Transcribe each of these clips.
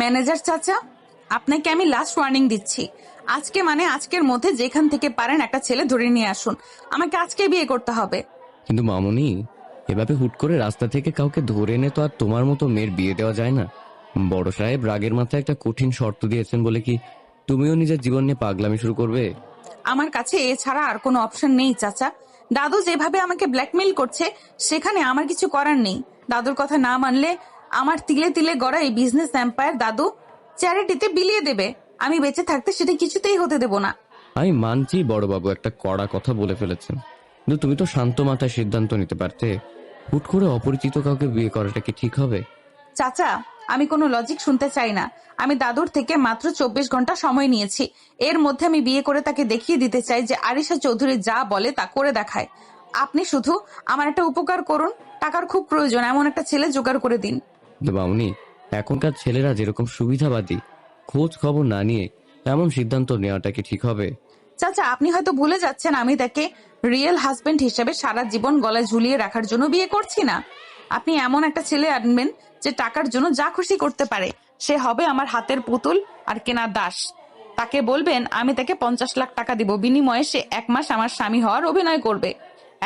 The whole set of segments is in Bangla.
ম্যানেজার চাচা, আপনাকে আমি লাস্ট ওয়ার্নিং দিচ্ছি। আজকে মানে আজকের মধ্যে যেখান থেকে পারেন একটা ছেলে ধরে নিয়ে আসুন। আমাকে আজকে বিয়ে করতে হবে। কিন্তু মামুনি, এভাবে হুট করে রাস্তা থেকে কাউকে ধরে এনে তো আর তোমার মতো মেয়ের বিয়ে দেওয়া যায় না। বড় সাহেব রাগের মাথায় একটা কঠিন শর্ত দিয়েছেন বলে কি তুমিও নিজের জীবন নিয়ে পাগলামি শুরু করবে? আমার কাছে এছাড়া আর কোনো অপশন নেই চাচা। দাদু যেভাবে আমাকে ব্ল্যাকমেইল করছে, সেখানে আমার কিছু করার নেই। দাদুর কথা না মানলে আমার তিলে তিলে গড়া এই বিজনেস এম্পায়ার দাদু চ্যারিটিতে বিলিয়ে দেবে। আমি বেঁচে থাকতে সেটা কিছুতেই হতে দেব না। আমি মানছি বড়বাবু একটা কড়া কথা বলে ফেলেছেন, কিন্তু তুমি তো শান্ত মাথায় সিদ্ধান্ত নিতে পারতে। হুট করে অপরিচিত কাউকে বিয়ে করাটা কি ঠিক হবে? চাচা, আমি কোনো লজিক শুনতে চাই না। আমি দাদুর থেকে মাত্র 24 ঘন্টা সময় নিয়েছি। এর মধ্যে আমি বিয়ে করে তাকে দেখিয়ে দিতে চাই যে আরিশা চৌধুরী যা বলে তা করে দেখায়। আপনি শুধু আমার একটা উপকার করুন। টাকার খুব প্রয়োজন, এমন একটা ছেলে জোগাড় করে দিন। কিন্তু মামুনি, এখনকার ছেলেরা যেরকম সুবিধাবাদী, খোঁজ খবর না নিয়ে এমন সিদ্ধান্ত নেওয়াটা কি ঠিক হবে? চাচা, আপনি হয়তো ভুলে যাচ্ছেন আমি তাকে রিয়েল হাজবেন্ড হিসেবে সারা জীবন গলায় ঝুলিয়ে রাখার জন্য বিয়ে করছি না। আপনি এমন একটা ছেলে আনবেন যে টাকার জন্য যা খুশি করতে পারে। সে হবে আমার হাতের পুতুল আর কেনা দাস। তাকে বলবেন আমি তাকে 50 লাখ টাকা দিব, বিনিময়ে সে 1 মাস আমার স্বামী হওয়ার অভিনয় করবে।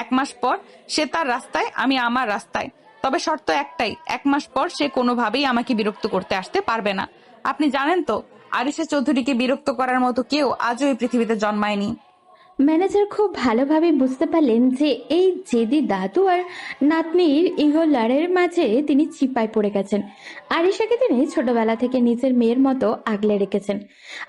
1 মাস পর সে তার রাস্তায়, আমি আমার রাস্তায়। তবে শর্ত একটাই, 1 মাস পর সে কোনোভাবেই আমাকে বিরক্ত করতে আসতে পারবে না। আপনি জানেন তো, আরিশা চৌধুরীকে বিরক্ত করার মতো কেউ আজও এই পৃথিবীতে জন্মায়নি। ম্যানেজার খুব ভালোভাবে বুঝতে পারলেন যে এই জেদি দাদু আর নাতনির ইগো লড়াইয়ের মাঝে তিনি চিপায় পড়ে গেছেন। আরিশাকে তিনি ছোটবেলা থেকে নিজের মেয়ের মতো আগলে রেখেছেন।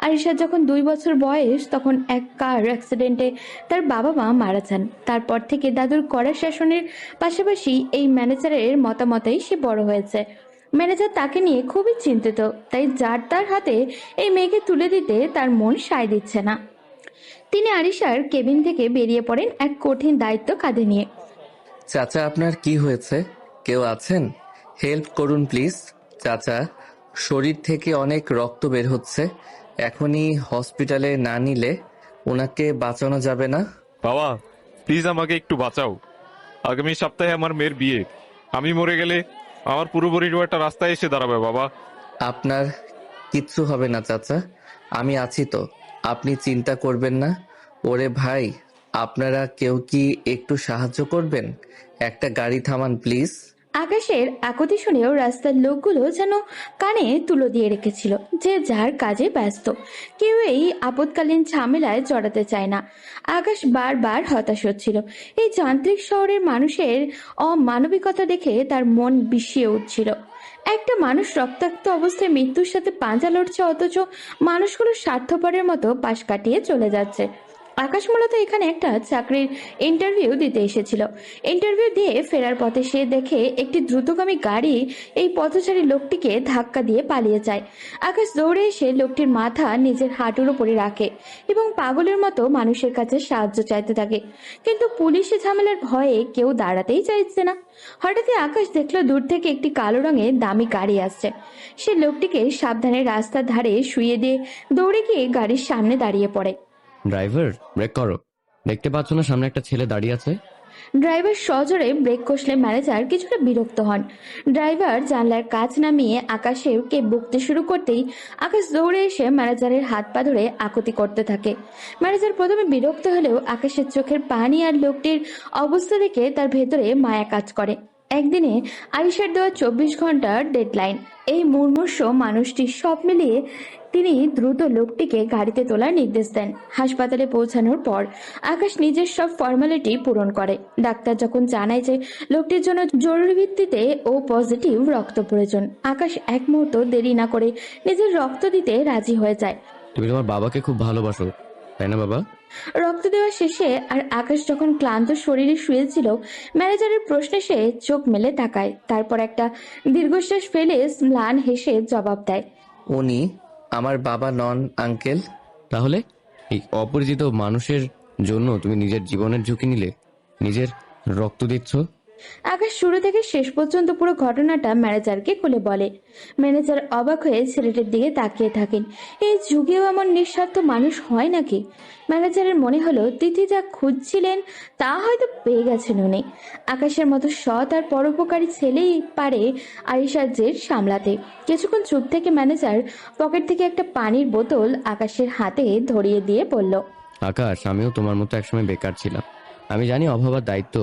আরিশার যখন 2 বছর বয়স, তখন এক কার অ্যাক্সিডেন্টে তার বাবা মা মারা যান। তারপর থেকে দাদুর কড়া শাসনের পাশাপাশি এই ম্যানেজারের মতামতেই সে বড় হয়েছে। ম্যানেজার তাকে নিয়ে খুবই চিন্তিত, তাই যার তার হাতে এই মেয়েকে তুলে দিতে তার মন সায় দিচ্ছে না। তিনি আরিশার কেবিন থেকে বেরিয়ে পড়েন এক কঠিন দায়িত্ব কাঁধে নিয়ে। চাচা, আপনার কি হয়েছে? কেউ আছেন? হেল্প করুন প্লিজ। চাচা, শরীর থেকে অনেক রক্ত বের হচ্ছে। এখনই হসপিটালে না নিলে ওনাকে বাঁচানো যাবে না। বাবা, প্লিজ আমাকে একটু বাঁচাও। আগামী সপ্তাহে আমার মেয়ের বিয়ে। আমি মরে গেলে আমার পুরো পরিবারটা রাস্তায় এসে দাঁড়াবে বাবা। আপনার কিচ্ছু হবে না চাচা, আমি আছি তো। আপনি চিন্তা করবেন না। ওরে ভাই, আপনারা কেউ কি একটু সাহায্য করবেন? একটা গাড়ি থামান প্লিজ। আকাশের আকুতি শুনেও রাস্তার লোকগুলো যেন কানে তুলো দিয়ে রেখেছিল যে যার কাজে ব্যস্ত। কেউ এই আপদকালীন ঝামেলায় জড়াতে চায় না। আকাশ বারবার হতাশ হচ্ছিল। এই যান্ত্রিক শহরের মানুষের অমানবিকতা দেখে তার মন বিষিয়ে উঠছিল। একটা মানুষ রক্তাক্ত অবস্থায় মৃত্যুর সাথে পাঞ্জা লড়ছে, অথচ মানুষগুলো স্বার্থপরের মতো পাশ কাটিয়ে চলে যাচ্ছে। আকাশ মূলত এখানে একটা চাকরির ইন্টারভিউ দিতে এসেছিল। ইন্টারভিউ দিয়ে ফেরার পথে সে দেখে একটি দ্রুতগামী গাড়ি এই পথচারী লোকটিকে ধাক্কা দিয়ে পালিয়ে যায়। আকাশ দৌড়ে এসে লোকটির মাথা নিজের হাঁটুর উপরে রাখে এবং পাগলের মতো মানুষের কাছে সাহায্য চাইতে থাকে। কিন্তু পুলিশি ঝামেলার ভয়ে কেউ দাঁড়াতেই চাইছে না। হঠাৎই আকাশ দেখলো দূর থেকে একটি কালো রঙের দামি গাড়ি আসছে। সে লোকটিকে সাবধানে রাস্তার ধারে শুইয়ে দিয়ে দৌড়ে গিয়ে গাড়ির সামনে দাঁড়িয়ে পড়ে। ড্রাইভার, ব্রেক করো। দেখতে পাচ্ছ না সামনে একটা ছেলে দাঁড়িয়ে আছে? ড্রাইভার সজোরে ব্রেক কষলে ম্যানেজার কিছুটা বিরক্ত হন। ড্রাইভার জানলার কাচ নামিয়ে আকাশকে বকতে শুরু করতেই আকাশ দৌড়ে এসে ম্যানেজারের হাত পা ধরে আকুতি করতে থাকে। ম্যানেজার প্রথমে বিরক্ত হলেও আকাশের চোখের পানি আর লোকটির অবস্থা দেখে তার ভেতরে মায়া কাজ করে। একদিনে আরিশার দেওয়া 24 ঘন্টার ডেডলাইন। এই মুমূর্ষু মানুষটি সব মিলিয়ে তিনি দ্রুত লোকটিকে গাড়িতে তোলার নির্দেশ দেন। হাসপাতালে পৌঁছানোর পর আকাশ নিজের সব ফর্মালিটি পূরণ করে। ডাক্তার যখন জানায় যে লোকটির জন্য জরুরি ভিত্তিতে ও পজিটিভ রক্ত প্রয়োজন, আকাশ এক মুহূর্ত দেরি না করে নিজের রক্ত দিতে রাজি হয়ে যায়। তুমি তোমার বাবাকে খুব ভালোবাসো, তাই না বাবা? রক্ত দেওয়া শেষে আর আকাশ যখন ক্লান্ত শরীরে শুয়েছিল, ম্যানেজারের প্রশ্নে সে চোখ মেলে তাকায়। তারপর একটা দীর্ঘশ্বাস ফেলে ম্লান হেসে জবাব দেয়, উনি আমার বাবা নন আঙ্কেল। তাহলে এই অপরিচিত মানুষের জন্য তুমি নিজের জীবনের ঝুঁকি নিলে, নিজের রক্ত দিচ্ছ? আকাশ শুরু থেকে শেষ পর্যন্ত পুরো ঘটনাটা ম্যানেজারকে খুলে বলে। ম্যানেজার অবাক হয়ে ছেলেটির দিকে তাকিয়ে থাকেন। এই যুগেও এমন নিঃস্বার্থ মানুষ হয় নাকি? ম্যানেজারের মনে হলো তিথি যা খুঁজছিলেন তা হয়তো পেয়ে গেছেন উনি। আকাশের মতো সৎ আর পরোপকারী ছেলেই পারে আরিশার জেদ সামলাতে। কিছুক্ষণ চুপ থেকে ম্যানেজার পকেট থেকে একটা পানির বোতল আকাশের হাতে ধরিয়ে দিয়ে বলল, আকাশ, আমিও তোমার মতো একসময় বেকার ছিলাম। আমি জানি অভাব আর দায়িত্ব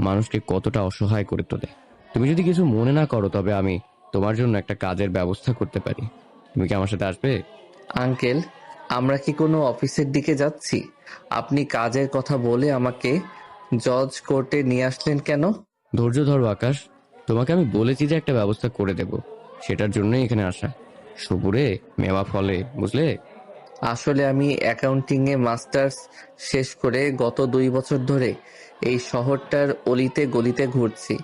মানুষকে কতটা অসহায় করে তোলে। তুমি যদি কিছু মনে না করো তবে আমি তোমার জন্য একটা কাজের ব্যবস্থা করতে পারি। তুমি কি আমার সাথে আসবে? আঙ্কেল, আমরা কি কোনো অফিসের দিকে যাচ্ছি? আপনি কাজের কথা বলে আমাকে জজ কোর্টে নিয়ে আসলেন কেন? ধৈর্য ধরো আকাশ, তোমাকে আমি বলেছি যে একটা ব্যবস্থা করে দেব, সেটার জন্যই এখানে আসা। সবুরে মেওয়া ফলে, বুঝলে? আসলে আমি অ্যাকাউন্টিংয়ে মাস্টার্স শেষ করে গত 2 বছর ধরে এই শহরটার অলিতে গলিতে ঘুরছি।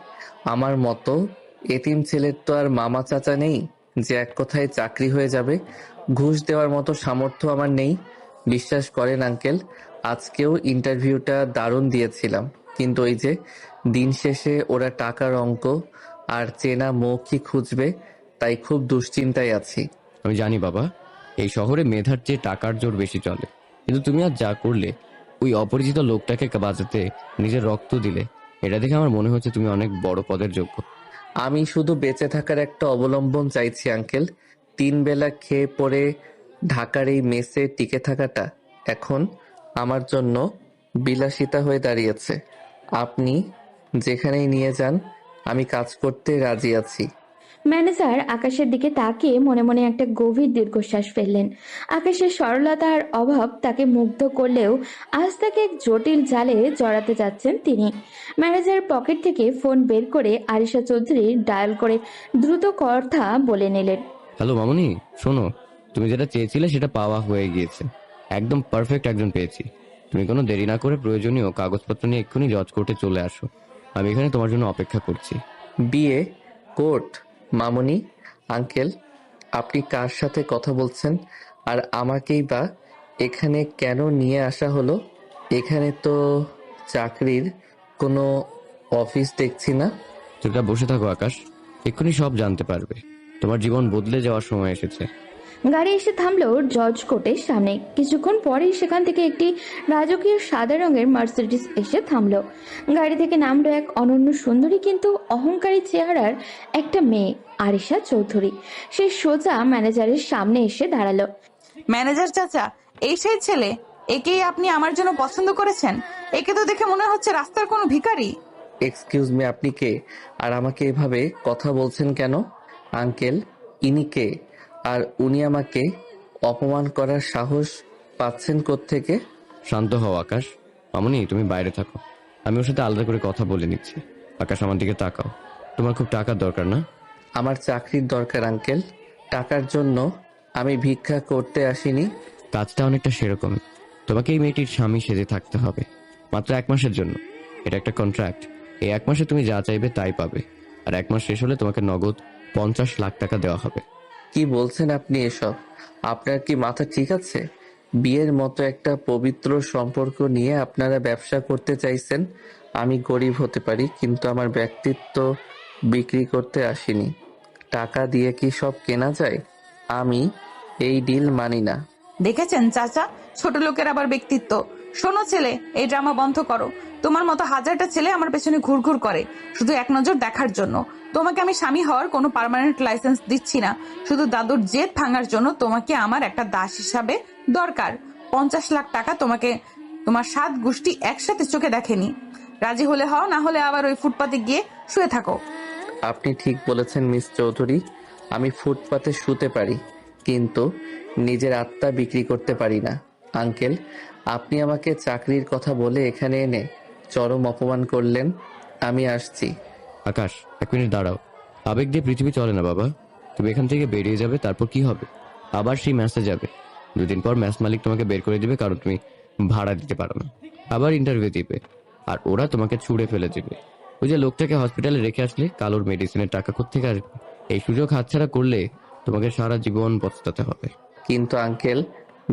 আমার মতো এতিম ছেলের তো আর মামা চাচা নেই যে এক কথায় চাকরি হয়ে যাবে। ঘুষ দেওয়ার মতো সামর্থ্য আমার নেই। বিশ্বাস করেন আঙ্কেল, আজকেও ইন্টারভিউটা দারুণ দিয়েছিলাম, কিন্তু ওই যে দিন শেষে ওরা টাকার অঙ্ক আর চেনা মুখ কি খুঁজবে, তাই খুব দুশ্চিন্তায় আছি। আমি জানি বাবা, এই শহরে মেধার চেয়ে টাকার জোর বেশি চলে, কিন্তু তুমি আজ যা করলে, ওই অপরিচিত লোকটাকে বাঁচাতে নিজের রক্ত দিলে, এটা দেখে আমার মনে হচ্ছে তুমি অনেক বড় পদের যোগ্য। আমি শুধু বেঁচে থাকার একটা অবলম্বন চাইছি আঙ্কেল। 3 বেলা খেয়ে পরে ঢাকার এই মেসে টিকে থাকাটা এখন আমার জন্য বিলাসিতা হয়ে দাঁড়িয়েছে। আপনি যেখানেই নিয়ে যান আমি কাজ করতে রাজি আছি। ম্যানেজার আকাশের দিকে তাকিয়ে মনে মনে একটা গভীর দীর্ঘশ্বাস ফেললেন। আকাশের সরলতার অভাব তাকে মুগ্ধ করলেও আজ তাকে এক জটিল জালে জড়াতে যাচ্ছেন তিনি। ম্যানেজার পকেট থেকে ফোন বের করে আরিশা চৌধুরী ডায়াল করে দ্রুত কথা বলে নিলেন। হ্যালো মামুনি, শোনো, তুমি যেটা চেয়েছিলে সেটা পাওয়া হয়ে গিয়েছে। একদম পারফেক্ট একজন পেয়েছি। তুমি কোনো দেরি না করে প্রয়োজনীয় কাগজপত্র নিয়ে এক্ষুনি জজ কোর্টে চলে আসো। আমি এখানে তোমার জন্য অপেক্ষা করছি। বিয়ে, কোর্ট, মামুনি। আঙ্কেল, আপনি কার সাথে কথা বলছেন? আর আমাকেই বা এখানে কেন নিয়ে আসা হলো? এখানে তো চাকরির কোনো অফিস দেখছি না। চুপটা বসে থাকো আকাশ, এক্ষুনি সব জানতে পারবে। তোমার জীবন বদলে যাওয়ার সময় এসেছে। গাড়ি এসে থামলো জজ কোর্টের সামনে। কিছুক্ষণ পরেই সেখান থেকে একটি রাজকীয় সাদা রঙের মার্সিডিজ এসে থামলো। গাড়ি থেকে নামলো এক অনন্য সুন্দরী কিন্তু অহংকারী চেহারার একটা মেয়ে, আরিশা চৌধুরী। সে সোজা ম্যানেজারের সামনে এসে দাঁড়ালো। ম্যানেজার চাচা, এই সেই ছেলে? একেই আপনি আমার জন্য পছন্দ করেছেন? একে তো দেখে মনে হচ্ছে রাস্তার কোনো ভিখারি। এক্সকিউজ মি, আপনি কে? আর আমাকে এভাবে কথা বলছেন কেন? আঙ্কেল, ইনি কে? আর উনি আমাকে অপমান করার সাহস পাচ্ছেন কোত্থেকে? শান্ত হও আকাশ। মামুনি, তুমি বাইরে থাকো, আমি ওর সাথে আলাদা করে কথা বলে নিচ্ছি। আকাশ, আমার দিকে তাকাও। তোমার খুব টাকার দরকার না? আমার চাকরির দরকার আঙ্কেল। টাকার জন্য আমি ভিক্ষা করতে আসিনি। কাজটা অনেকটা সেরকমই। তোমাকে এই মেয়েটির স্বামী সেজে থাকতে হবে, মাত্র 1 মাসের জন্য। এটা একটা কন্ট্রাক্ট। এই 1 মাসে তুমি যা চাইবে তাই পাবে, আর 1 মাস শেষ হলে তোমাকে নগদ 50 লাখ টাকা দেওয়া হবে। কি বলছেন আপনি এসব? আপনার কি মাথা ঠিক আছে? বিয়ের মতো একটা পবিত্র সম্পর্ক নিয়ে আপনারা ব্যবসা করতে চাইছেন? আমি গরিব হতে পারি, কিন্তু আমার ব্যক্তিত্ব বিক্রি করতে আসিনি। টাকা দিয়ে কি সব কেনা যায়? আমি এই ডিল মানি না। দেখেছেন চাচা, ছোট লোকের আবার ব্যক্তিত্ব। শোনো ছেলে, এই ড্রামা বন্ধ করো। তোমার মতো হাজারটা ছেলে আমার পেছনে ঘুরঘুর করে শুধু এক নজর দেখার জন্য। তোমাকে আমি স্বামী হওয়ার কোনো পার্মানেন্ট লাইসেন্স দিচ্ছি না। শুধু দাদুর জেদ ভাঙার জন্য তোমাকে আমার একটা দাস হিসাবে দরকার। 50 লাখ টাকা তোমাকে তোমার 7 গোষ্ঠী একসাথে চোখে দেখেনি। রাজি হলে হও, না হলে আবার ওই ফুটপাতে গিয়ে শুয়ে থাকো। আপনি ঠিক বলেছেন মিস চৌধুরী, আমি ফুটপাতে শুতে পারি, কিন্তু নিজের আত্মা বিক্রি করতে পারি না। আঙ্কেল, আপনি আমাকে চাকরির কথা বলে এখানে এনে চরম অপমান করলেন। আমি আসছি। আকাশ, 1 মিনিট দাঁড়াও। আবেগ দিয়ে পৃথিবী চলে না বাবা। তুমি এখান থেকে বেরিয়ে যাবে, তারপর কি হবে? আবার সেই ম্যাচে যাবে। 2 দিন পর ম্যাচ মালিক তোমাকে বের করে দিবে, কারণ তুমি ভাড়া দিতে পারো না। আবার ইন্টারভিউ দিবে, আর ওরা তোমাকে ছুঁড়ে ফেলে দিবে। ওই যে লোকটাকে হসপিটালে রেখে আসলে, কালোর মেডিসিনের টাকা কোত্থেকে আসবে? এই সুযোগ হাতছাড়া করলে তোমাকে সারা জীবন পস্তাতে হবে। কিন্তু আঙ্কেল,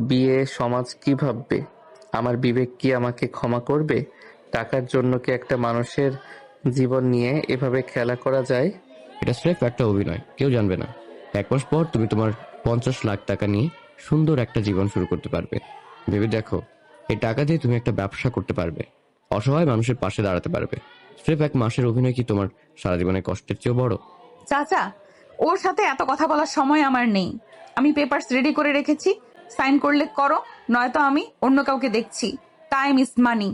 বিয়ে সমাজ কি ভাববে? আমার বিবেক কি আমাকে ক্ষমা করবে? টাকার জন্য কি একটা মানুষের জীবন নিয়ে এভাবে খেলা করা যায়? এটা স্রেফ একটা অভিনয়, কেউ জানবে না। 1 মাস পর তুমি তোমার 50 লাখ টাকা নিয়ে সুন্দর একটা জীবন শুরু করতে পারবে। ভেবে দেখো, এই টাকা দিয়ে তুমি একটা ব্যবসা করতে পারবে, অসহায় মানুষের পাশে দাঁড়াতে পারবে। স্রেফ 1 মাসের অভিনয় কি তোমার সারা জীবনের কষ্টের চেয়েও বড়? চাচা, ওর সাথে এত কথা বলার সময় আমার নেই। আমি পেপারস রেডি করে রেখেছি, সাইন করলে করো, নয়তো আমি অন্য কাউকে দেখছি। Time is money.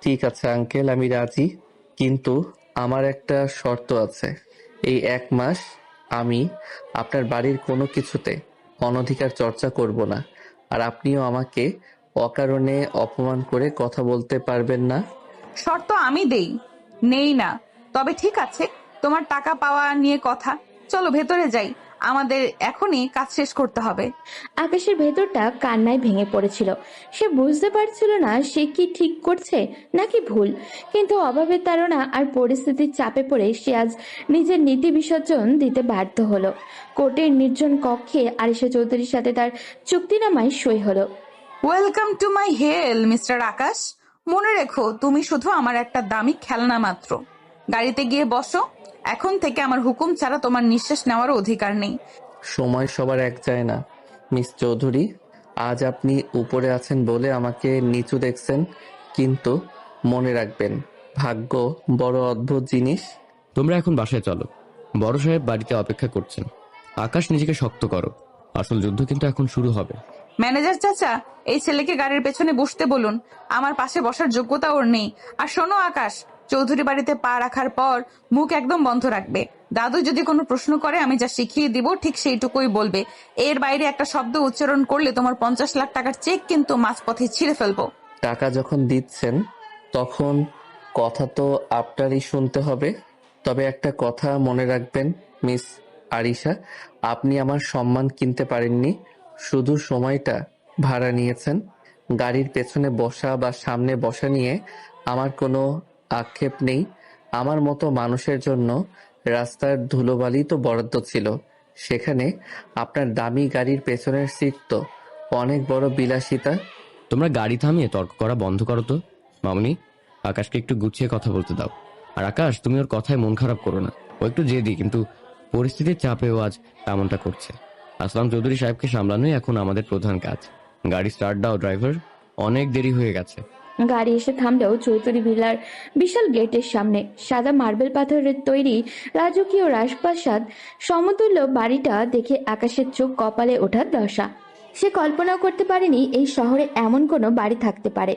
ঠিক আছে আঙ্কেল, আমি রাজি, কিন্তু আমার একটা শর্ত আছে। এই 1 মাস আমি আপনার বাড়ির কোনো কিছুতে অনধিকার চর্চা করব না, আর আপনিও আমাকে অকারণে অপমান করে কথা বলতে পারবেন না। শর্ত আমি দেই, নেই না। তবে ঠিক আছে, তোমার টাকা পাওয়া নিয়ে কথা। চলো ভেতরে যাই, আমাদের এখনই কাজ শেষ করতে হবে। আকাশের ভেতরটা কান্নায় ভেঙে পড়েছিল। সে বুঝতে পারছিল না সে কি ঠিক করছে নাকি ভুল, কিন্তু অভাবের তাড়না আর পরিস্থিতির চাপে পড়ে সে আজ নিজের নীতি বিসর্জন দিতে বাধ্য হলো। কোর্টের নির্জন কক্ষে আরিশা চৌধুরীর সাথে তার চুক্তিনামায় সই হলো। Welcome to my hell, mister Akash. মনে রেখো, তুমি শুধু আমার একটা দামি খেলনা মাত্র। গাড়িতে গিয়ে বসো। এখন থেকে আমার হুকুম ছাড়া তোমার নিঃশ্বাস নেওয়ারও অধিকার নেই। সময় সবার এক যায় না মিস চৌধুরী। আজ আপনি উপরে আছেন বলে আমাকে নিচু দেখছেন, কিন্তু মনে রাখবেন, ভাগ্য বড় অদ্ভুত জিনিস। তোমরা এখন বাসায় চলো, বড় সাহেব বাড়িতে অপেক্ষা করছেন। আকাশ, নিজেকে শক্ত করো, আসল যুদ্ধ কিন্তু এখন শুরু হবে। ম্যানেজার চাচা, এই ছেলেকে গাড়ির পেছনে বসতে বলুন। আমার পাশে বসার যোগ্যতা ওর নেই। আর শোনো আকাশ, চৌধুরী বাড়িতে পা রাখার পর মুখ একদম বন্ধ রাখবে। দাদু যদি কোনো প্রশ্ন করে আমি যা শিখিয়ে দিব ঠিক সেইটুকুই বলবে। এর বাইরে একটা শব্দ উচ্চারণ করলে তোমার 50 লাখ টাকার চেক কিন্তু মাঝপথে ছিঁড়ে ফেলবো। টাকা যখন দিচ্ছেন তখন কথা তো আপনারই শুনতে হবে। তবে একটা কথা মনে রাখবেন মিস আরিশা, আপনি আমার সম্মান কিনতে পারেননি, শুধু সময়টা ভাড়া নিয়েছেন। গাড়ির পেছনে বসা বা সামনে বসা নিয়ে আমার কোনো আক্ষেপ নেই। আমার মতো মানুষের জন্য রাস্তার ধুলোবালি তো বরাদ্দ ছিল, সেখানে আপনার দামি গাড়ির পেছনের সিট তো অনেক বড় বিলাসিতা। তোমরা গাড়ি থামিয়ে তর্ক করা বন্ধ করো তো। মামনি, আকাশকে একটু গুছিয়ে কথা বলতে দাও। আর আকাশ, তুমি ওর কথায় মন খারাপ করো না। ও একটু জেদি, কিন্তু পরিস্থিতির চাপেও আজ তেমনটা করছে। আসলাম চৌধুরী সাহেবকে সামলানোই এখন আমাদের প্রধান কাজ। গাড়ি স্টার্ট দাও ড্রাইভার, অনেক দেরি হয়ে গেছে। গাড়ি এসে থামলেও চৌধুরী ভিলার বিশাল গেটের সামনে সাদা মার্বেল পাথরের তৈরি রাজকীয় রাজপ্রাসাদ সমতুল্য বাড়িটা দেখে আকাশের চোখ কপালে ওঠার দশা। সে কল্পনাও করতে পারেনি এই শহরে এমন কোনো বাড়ি থাকতে পারে।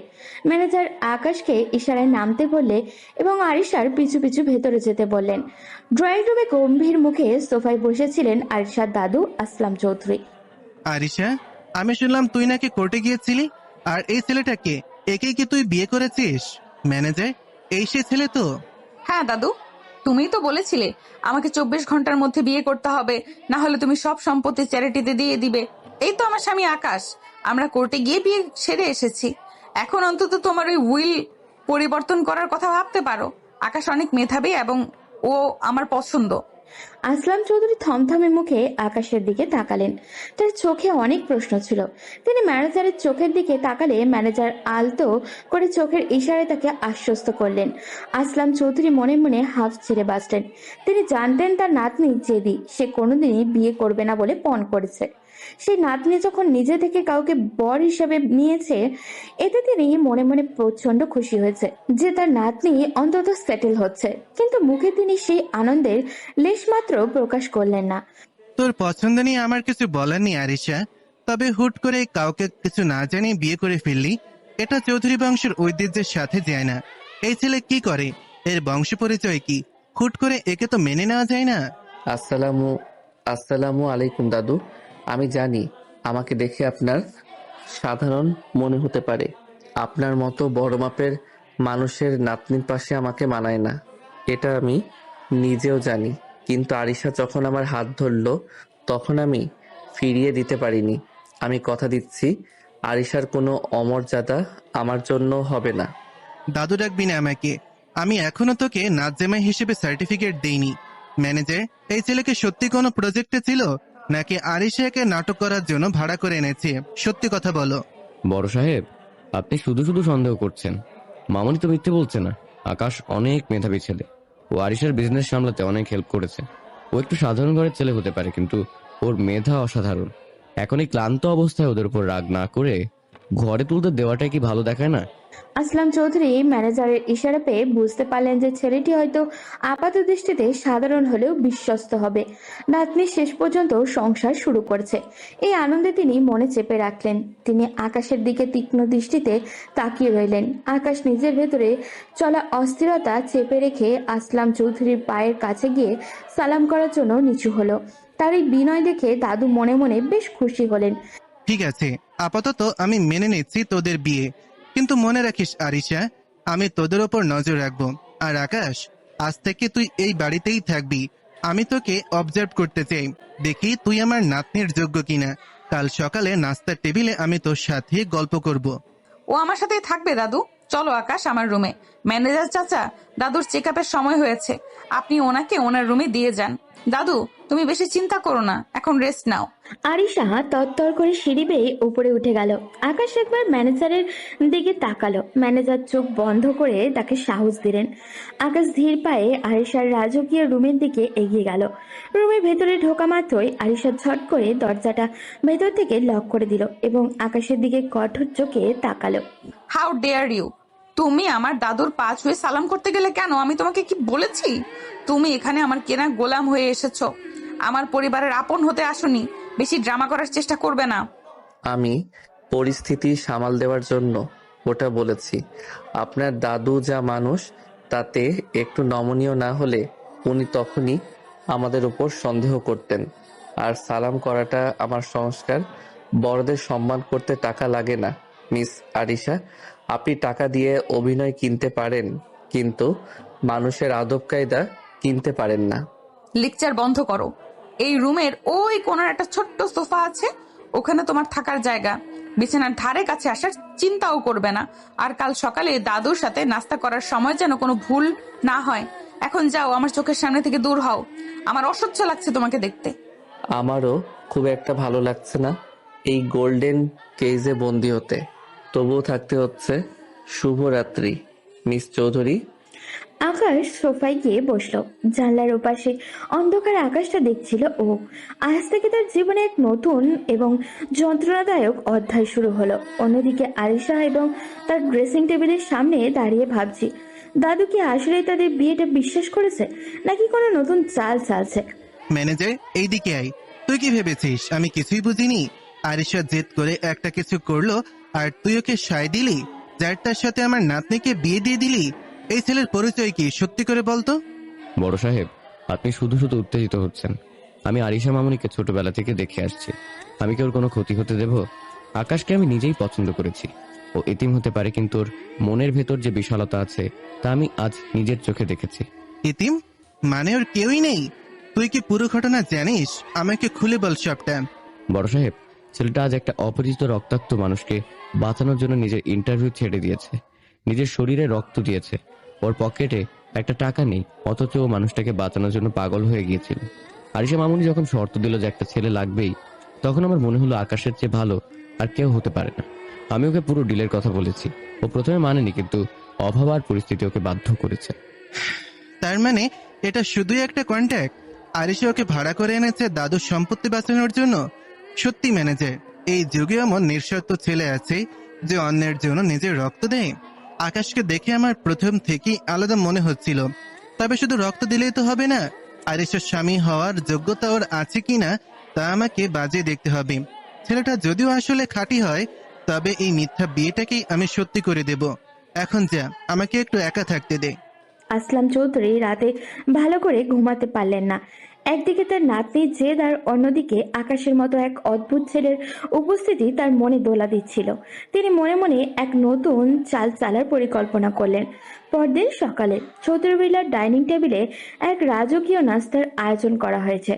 ম্যানেজার আকাশকে ইশারায় নামতে বললে এবং আরিশার পিছু পিছু ভেতরে যেতে বললেন। ড্রয়িং রুমে গম্ভীর মুখে সোফায় বসেছিলেন আরিশার দাদু আসলাম চৌধুরী। আরিশা, আমি শুনলাম তুই নাকি কোর্টে গিয়েছিলি, আর এই ছেলেটাকে, একেই কি তুই বিয়ে করেছিস? ম্যানেজার, এই সে ছেলে তো? হ্যাঁ দাদু, তুমিই তো বলেছিলে আমাকে 24 ঘন্টার মধ্যে বিয়ে করতে হবে, না হলে তুমি সব সম্পত্তি চ্যারিটিতে দিয়ে দিবে। এই তো আমার স্বামী আকাশ। আমরা কোর্টে গিয়ে বিয়ে সেরে এসেছি। এখন অন্তত তোমার ওই উইল পরিবর্তন করার কথা ভাবতে পারো। আকাশ অনেক মেধাবী এবং ও আমার পছন্দ। আসলাম চৌধুরী থমথমে মুখে আকাশের দিকে তাকালেন। তার চোখে অনেক প্রশ্ন ছিল। তিনি ম্যানেজারের চোখের দিকে তাকালে ম্যানেজার আলতো করে চোখের ইশারায় তাকে আশ্বস্ত করলেন। আসলাম চৌধুরী মনে মনে হাফ ছেড়ে বাঁচলেন। তিনি জানতেন তার নাতনি জেদি, সে কোনোদিনই বিয়ে করবে না বলে পণ করেছে। সেই নাতনি যখন নিজে থেকে কাউকে বর হিসেবে নিয়েছে, এতে তিনি মনে মনে প্রচন্ড খুশি হয়েছে যে তার নাতনি অন্তত সেটেল হচ্ছে, কিন্তু মুখে তিনি সেই আনন্দের লেশমাত্র প্রকাশ করলেন না। তোর পছন্দ নিয়ে আমার কিছু বলার নেই আরিশা, তবে হুট করে কাউকে কিছু না জানিয়ে বিয়ে করে ফেললি, এটা চৌধুরী বংশের ঐতিহ্যের সাথে যায় না। এই ছেলে কি করে, এর বংশ পরিচয় কি? হুট করে একে তো মেনে নেওয়া যায় না। আসসালামু আলাইকুম দাদু। আমি জানি আমাকে দেখে আপনার সাধারণ মনে হতে পারে, আপনার মতো বড় মাপের মানুষের নাতনির পাশে আমাকে মানায় না, এটা আমি নিজেও জানি। কিন্তু আরিশা যখন আমার হাত ধরলো তখন আমি ফিরিয়ে দিতে পারিনি। আমি কথা দিচ্ছি, আরিশার কোনো অমর্যাদা আমার জন্য হবে না। দাদু ডাকবি না আমাকে, আমি এখনো তোকে নাচ জামাই হিসেবে সার্টিফিকেট দেইনি। ম্যানেজার, এই ছেলেকে সত্যি কোনো প্রজেক্টে ছিল, নাকি আরিশাকে নাটক করার জন্য ভাড়া করে এনেছে? সত্যি কথা বলো। বড় সাহেব, আপনি শুধু শুধু সন্দেহ করছেন। মামনি তো মিথ্যে বলছে না। আকাশ অনেক মেধাবী ছেলে, ও আরিশার বিজনেস সামলাতে অনেক হেল্প করেছে। ও একটু সাধারণ ঘরের ছেলে হতে পারে, কিন্তু ওর মেধা অসাধারণ। এখন এই ক্লান্ত অবস্থায় ওদের উপর রাগ না করে ঘরে তুলতে দেওয়াটাই কি ভালো দেখায় না? আসলাম চৌধুরী ম্যানেজারের ইশারা পেয়ে বুঝতে পারলেন যে ছেলেটি হয়তো আপাত দৃষ্টিতে সাধারণ হলেও বিশ্বস্ত হবে। নাতনি শেষ পর্যন্ত সংসার শুরু করছে, এই আনন্দে তিনি মনে চেপে রাখলেন। তিনি আকাশের দিকে তীক্ষ্ণ দৃষ্টিতে তাকিয়ে রইলেন। আকাশ নিজের ভেতরে চলা অস্থিরতা চেপে রেখে আসলাম চৌধুরীর পায়ের কাছে গিয়ে সালাম করার জন্য নিচু হলো। তার এই বিনয় দেখে দাদু মনে মনে বেশ খুশি হলেন। ঠিক আছে, আপাতত আমি মেনে নিচ্ছি তোদের বিয়ে, কিন্তু মনে রাখিস আরিশা, আমি তোদের ওপর নজর রাখবো। আর আকাশ, আজ থেকে তুই এই বাড়িতেই থাকবি। আমি তোকে অবজার্ভ করতে চাই, দেখি তুই আমার নাতনির যোগ্য কিনা। কাল সকালে নাস্তার টেবিলে আমি তোর সাথে গল্প করব। ও আমার সাথেই থাকবে দাদু। চলো আকাশ আমার রুমে। ম্যানেজার চাচা, দাদুর চেক আপের সময় হয়েছে, আপনি ওনাকে ওনার রুমে দিয়ে যান। দাদু, তুমি বেশি চিন্তা করো না, এখন রেস্ট নাও। আরিশা তত্তর করে সিঁড়ি বেয়ে উপরে উঠে গেল। আকাশ একবার ম্যানেজারের দিকে তাকালো। ম্যানেজার চোখ বন্ধ করে তাকে সাহস দিলেন। আকাশ ধীর পায়ে আরিশার রাজকীয় রুমের দিকে এগিয়ে গেল। রুমের ভেতরে ঢোকা মাত্রই আরিশা ঝট করে দরজাটা ভেতর থেকে লক করে দিল এবং আকাশের দিকে কঠোর চোখে তাকালো। How dare you! তুমি আমার দাদুর পা ছুঁয়ে সালাম করতে গেলে কেন? আমি তোমাকে কি বলেছি? তুমি এখানে আমার কেনা গোলাম হয়ে এসেছো, আমার পরিবারের আপন হতে আসোনি। বেশি ড্রামা করার চেষ্টা করবে না। আমি পরিস্থিতি সামাল দেওয়ার জন্য ওটা বলেছি। আপনার দাদু যা মানুষ, তাতে একটু নমনীয় না হলে উনি তখনই আমাদের উপর সন্দেহ করতেন। আর সালাম করাটা আমার সংস্কার। বড়দের সম্মান করতে টাকা লাগে না। মিস আরিশা, আপনি টাকা দিয়ে অভিনয় কিনতে পারেন, কিন্তু মানুষের আদব কায়দা কিনতে পারেন না। লেকচার বন্ধ করো। এই রুমের ওই কোনার একটা ছোট্ট সোফা আছে, ওখানে তোমার থাকার জায়গা। বিছানার ধারে কাছে আসার চিন্তাও করবে না। আর কাল সকালে দাদুর সাথে নাস্তা করার সময় যেন কোনো ভুল না হয়। এখন যাও, আমার চোখের সামনে থেকে দূর হও। আমার অসহ্য লাগছে তোমাকে দেখতে। আমারও খুব একটা ভালো লাগছে না এই গোল্ডেন কেজে বন্দি হতে, তবুও থাকতে হচ্ছে। শুভরাত্রি মিস চৌধুরী। আকাশ সোফায় গিয়ে বসলো। জানলার ওপাশে অন্ধকার আকাশটা দেখছিল ও। আজ থেকে তার জীবনে এক নতুন এবং যন্ত্রণাদায়ক অধ্যায় শুরু হলো। অন্যদিকে আরিশা এবং তার ড্রেসিং টেবিলের সামনে দাঁড়িয়ে ভাবছি, দাদু কি আসলে তাদের বিয়েটা বিশ্বাস করেছে, নাকি কোনো নতুন চাল চালছে। ম্যানেজার, এইদিকে আয়। তুই কি ভেবেছিস আমি কিছুই বুঝিনি? আরিশা জেদ করে একটা কিছু করলো আর তুই ওকে সায় দিলি, যার তার সাথে আমার নাতনিকে বিয়ে দিয়ে দিলি। এই ছেলের পরিচয় কি সত্যি করে বলতো? বড় সাহেব, আপনি শুধু শুধু উত্তেজিত হচ্ছেন। আমি আরিশা মামুনিকে ছোটবেলা থেকে দেখে আসছি। আমি কি ওর কোনো ক্ষতি হতে দেব? আকাশকে আমি নিজেই পছন্দ করেছি। ও এতিম হতে পারে, কিন্তু ওর মনের ভেতর যে বিশালতা আছে তা আমি আজ নিজের চোখে দেখেছি। ইতিম মানে ওর কেউই নেই? তুই কি পুরো ঘটনা জানিস? আমাকে খুলে বল সবটা। বড় সাহেব, ছেলেটা আজ একটা অপরিচিত রক্তাক্ত মানুষকে বাঁচানোর জন্য নিজের ইন্টারভিউ ছেড়ে দিয়েছে, নিজের শরীরে রক্ত দিয়েছে। ওর পকেটে একটা টাকা নেই, অথচ ও মানুষটাকে বাঁচানোর জন্য পাগল হয়ে গিয়েছিল। আরিশা মামুনি যখন শর্ত দিল যে একটা ছেলে লাগবেই, তখন আমার মনে হলো আকাশের চেয়ে ভালো আর কেউ হতে পারে না। আমি ওকে পুরো ডিলের কথা বলেছি। ও প্রথমে মানেনি, কিন্তু অভাব আর পরিস্থিতি ওকে বাধ্য করেছে। তার মানে এটা শুধুই একটা কন্ট্যাক্ট? আরিশা ওকে ভাড়া করে এনেছে দাদুর সম্পত্তি বাঁচানোর জন্য? সত্যি ম্যানেজার, এই যুগে এমন নিঃস্বার্থ ছেলে আছে যে অন্যের জন্য নিজের রক্ত দেয়? আকাশকে দেখে আমার প্রথম থেকেই আলাদা মনে হচ্ছিল। তবে শুধু রক্ত দিলেই তো হবে না, আরিশার স্বামী হওয়ার যোগ্যতা ওর আছে কিনা তা আমাকে বাজিয়ে দেখতে হবে। ছেলেটা যদিও আসলে খাঁটি হয়, তবে এই মিথ্যা বিয়েটাকেই আমি সত্যি করে দেব। এখন যা, আমাকে একটু একা থাকতে দে। আসলাম চৌধুরী রাতে ভালো করে ঘুমাতে পারলেন না। একদিকে তার নাতনির জেদ আর অন্যদিকে আকাশের মতো এক অদ্ভুত ছেলের উপস্থিতি তার মনে দোলা দিচ্ছিল। তিনি মনে মনে এক নতুন চাল চালার পরিকল্পনা করলেন। পরদিন সকালে চৌধুরী বিলার ডাইনিং টেবিলে এক রাজকীয় নাস্তার আয়োজন করা হয়েছে।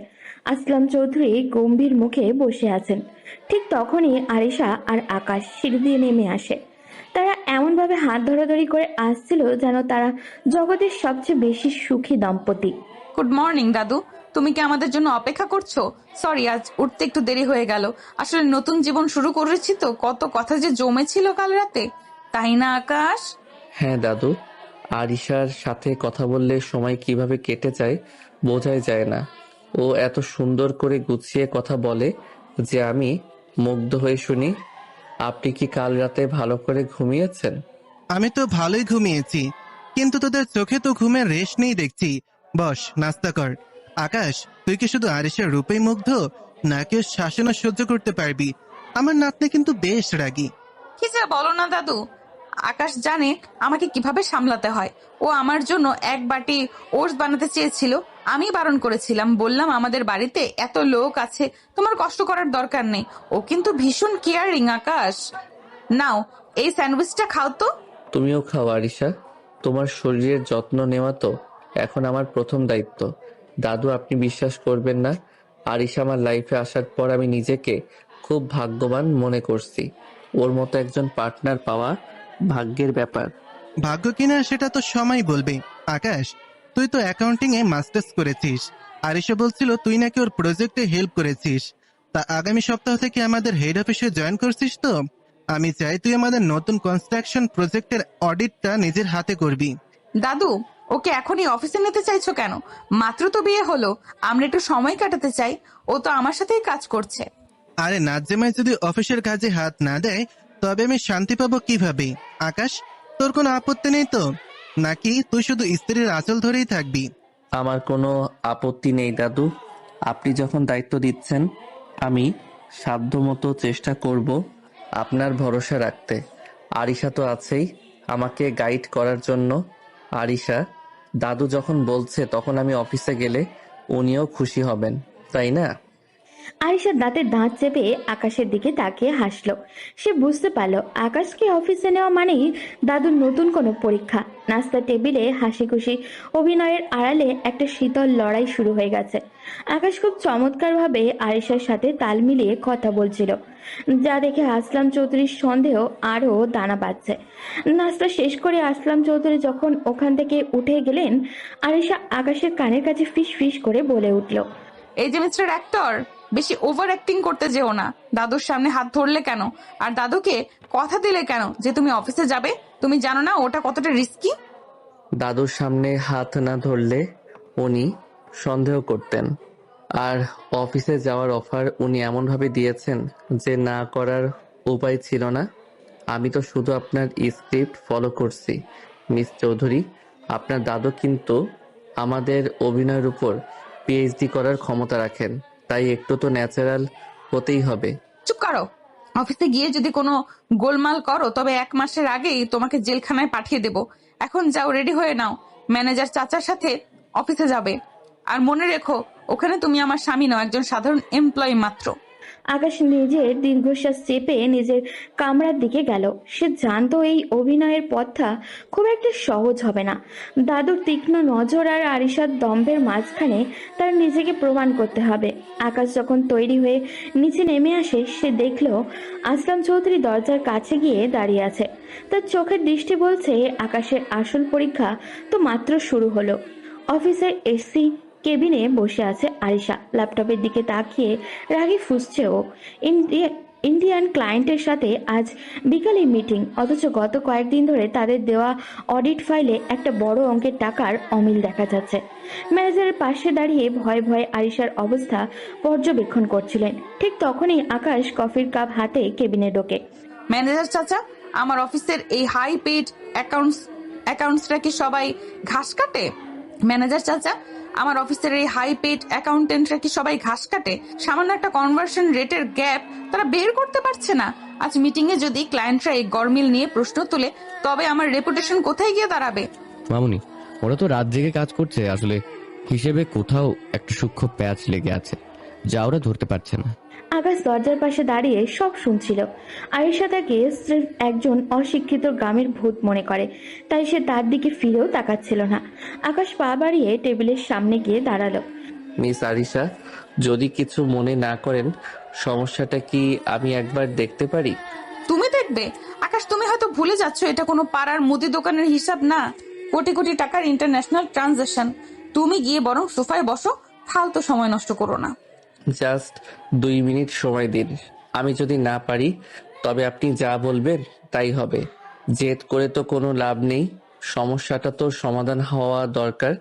আসলাম চৌধুরী গম্ভীর মুখে বসে আছেন। ঠিক তখনই আরিশা আর আকাশ সিঁড়ি দিয়ে নেমে আসে। তারা এমনভাবে হাত ধরাধরি করে আসছিল যেন তারা জগতের সবচেয়ে বেশি সুখী দম্পতি। গুড মর্নিং দাদু, তুমি কি আমাদের জন্য অপেক্ষা করছো? সরি, আজ উঠতে একটু দেরি হয়ে গেল। আসলে নতুন জীবন শুরু করেছি তো, কত কথা যে জমেছিল কাল রাতে, তাই না আকাশ? হ্যাঁ দাদু, আরিশার সাথে কথা বললে সময় কিভাবে কেটে যায় বোঝাই যায় না। ও এত সুন্দর করে গুছিয়ে কথা বলে যে আমি মুগ্ধ হয়ে শুনি। আপনি কি কাল রাতে ভালো করে ঘুমিয়েছেন? আমি তো ভালোই ঘুমিয়েছি, কিন্তু তোদের চোখে তো ঘুমের রেশ নেই দেখছি। বস, নাস্তা কর। আকাশ, তুই কি শুধু আরিশের রূপেই মুগ্ধ, নাকি ওর শাসনও সহ্য করতে পারবি? আমার নাতনি কিন্তু বেশ রাগী। কি যে বলো না দাদু, আকাশ জানে আমাকে কিভাবে সামলাতে হয়। ও আমার জন্য এক বাটি ওটস বানাতে চেয়েছিল, আমি বারণ করেছিলাম, বললাম আমাদের বাড়িতে এত লোক আছে, তোমার কষ্ট করার দরকার নেই। ও কিন্তু ভীষণ কেয়ারিং। আকাশ, নাও এই স্যান্ডউইচটা খাও তো। তুমিও খাও আরিশা। তোমার শরীরের যত্ন নেওয়া তো এখন আমার প্রথম দায়িত্ব। দাদু, আপনি বিশ্বাস করবেন না, আরিশা আমার লাইফে আসার পর আমি নিজেকে খুব ভাগ্যবান মনে করছি। ওর মতো একজন পার্টনার পাওয়া ভাগ্যের ব্যাপার। ভাগ্য কিনা সেটা তো সময় বলবে। আকাশ, তুই তো অ্যাকাউন্টিং এ মাস্টার্স করেছিস, আরিশা বলছিল তুই নাকি ওর প্রজেক্টে হেল্প করেছিস। তা আগামী সপ্তাহ থেকে আমাদের হেড অফিসে জয়েন করছিস তো? আমি চাই তুই আমাদের নতুন কনস্ট্রাকশন প্রজেক্টের অডিটটা নিজের হাতে করবি। দাদু, ওকে এখনই অফিসে নিতে চাইছো কেন? মাত্র তো বিয়ে হলো, আমরা একটু সময় কাটাতে চাই। ও তো আমার সাথেই কাজ করছে। আরে নাজ্জামাই যদি অফিসের কাজে হাত না দেয় তবে আমি শান্তি পাবো কিভাবে? আকাশ, তোর কোনো আপত্তি নেই তো, নাকি তুই শুধু স্ত্রীর আঁচল ধরেই থাকবি? আমার কোনো আপত্তি নেই দাদু। আপনি যখন দায়িত্ব দিচ্ছেন, আমি সাধ্যমতো চেষ্টা করব আপনার ভরসা রাখতে। আরিশা তো আছেই আমাকে গাইড করার জন্য। আরিশা, দাদু যখন বলছে তখন আমি অফিসে গেলে উনিও খুশি হবেন, তাই না? আরিশা দাঁতে দাঁত চেপে আকাশের দিকে তাকিয়ে হাসলো। সে বুঝতে পারলো আকাশকে অফিসে নেওয়া মানেই দাদুর নতুন কোনো পরীক্ষা। নাস্তার টেবিলে হাসি খুশি অভিনয়ের আড়ালে একটা শীতল লড়াই শুরু হয়ে গেছে। আকাশ খুব চমৎকারভাবে আরিশার সাথে তাল মিলিয়ে কথা বলছিল, যা দেখে আসলাম চৌধুরীর সন্দেহ আরও দানা বাঁধছে। নাস্তা শেষ করে আসলাম চৌধুরী যখন ওখান থেকে উঠে গেলেন, আরিশা আকাশের কানের কাছে ফিস ফিস করে বলে উঠল, এই যে মিস্টার অ্যাক্টর, বেশি ওভার অ্যাক্টিং করতে যেও না। দাদুর সামনে হাত ধরলে কেন? আর দাদুকে কথা দিলে কেন যে তুমি অফিসে যাবে? তুমি জানো না ওটা কতটা রিস্কি? দাদুর সামনে হাত না ধরলে উনি সন্দেহ করতেন। আর অফিসে যাওয়ার অফার উনি এমনভাবে দিয়েছেন যে না করার উপায় ছিল না। আমি তো শুধু আপনার স্ক্রিপ্ট ফলো করছি মিস চৌধুরী। আপনার দাদু কিন্তু আমাদের অভিনয়ের উপর পিএইচডি করার ক্ষমতা রাখেন, তাই একটু তো ন্যাচারাল হতেই হবে। চুপ করো। অফিসে গিয়ে যদি কোনো গোলমাল করো তবে 1 মাসের আগেই তোমাকে জেলখানায় পাঠিয়ে দেব। এখন যাও, রেডি হয়ে নাও, ম্যানেজার চাচার সাথে অফিসে যাবে। আর মনে রেখো, ওখানে তুমি আমার স্বামী নও, একজন সাধারণ এমপ্লয়ি মাত্র। আকাশ নিজের দীর্ঘশ্বাস চেপে নিজের কামরার দিকে গেল। সে জানতো এই অভিনয়ের পথটা খুব একটা সহজ হবে না। দাদুর তীক্ষ্ণ নজর আর আরিশার দম্ভের মাঝখানে তার নিজেকে প্রমাণ করতে হবে। আকাশ যখন তৈরি হয়ে নিচে নেমে আসে, সে দেখল আসলাম চৌধুরী দরজার কাছে গিয়ে দাঁড়িয়ে আছে। তার চোখের দৃষ্টি বলছে আকাশের আসল পরীক্ষা তো মাত্র শুরু হলো। অফিসের এসি কেবিনে বসে আছে আরিশা, ল্যাপটপের দিকে তাকিয়ে রাগে ফুঁসছে ও। ইন্ডিয়ান ক্লায়েন্টের সাথে আজ বিকালে মিটিং, অথচ গত কয়েকদিন ধরে তাদের দেওয়া অডিট ফাইলে একটা বড় অঙ্কের টাকার অমিল দেখা যাচ্ছে। ম্যানেজারের পাশে দাঁড়িয়ে ভয়ে ভয়ে আরিশার অবস্থা পর্যবেক্ষণ করছিলেন। ঠিক তখনই আকাশ কফির কাপ হাতে কেবিনে ঢোকে। ম্যানেজার চাচা, আমার অফিসের এই হাই পেড অ্যাকাউন্টসরা কি সবাই ঘাস কাটে? ম্যানেজার চাচা, আমার অফিসের এই হাই পেড অ্যাকাউন্টেন্টরা কি সবাই ঘাস কাটে? সামান্য একটা কনভার্সন রেটের গ্যাপ তারা বের করতে পারছে না। আজ মিটিং এ যদি ক্লায়েন্টরা এই গরমিল নিয়ে প্রশ্ন তোলে তবে আমার রেপুটেশন কোথায় গিয়ে দাঁড়াবে? মামুনি, ওরা তো রাত জেগে কাজ করছে, আসলে হিসেবে কোথাও একটা সূক্ষ্ম প্যাচ লেগে আছে যা ওরা ধরতে পারছে না। আকাশ দরজার পাশে দাঁড়িয়ে সব শুনছিল। আয়েশা তাকে স্রেফ একজন অশিক্ষিত গ্রামের ভূত মনে করে, তাই সে তার দিকে ফিরেও তাকাচ্ছিল না। আকাশ পা বাড়িয়ে টেবিলের সামনে গিয়ে দাঁড়ালো। মিস আরিশা, যদি কিছু মনে না করেন, সমস্যাটা কি আমি একবার দেখতে পারি? তুমি দেখবে? আকাশ, তুমি হয়তো ভুলে যাচ্ছ এটা কোনো পাড়ার মুদি দোকানের হিসাব না, কোটি কোটি টাকার ইন্টারন্যাশনাল ট্রানজাকশন। তুমি গিয়ে বরং সোফায় বসো, ফালতু সময় নষ্ট করো না। জাস্ট 2 মিনিট সময় দিন। আমি যদি না পারি তবে আপনি যা বলবেন তাই হবে। জেদ করে তো কোনো লাভ নেই। সমস্যাটা তো সমাধান হওয়া দরকার।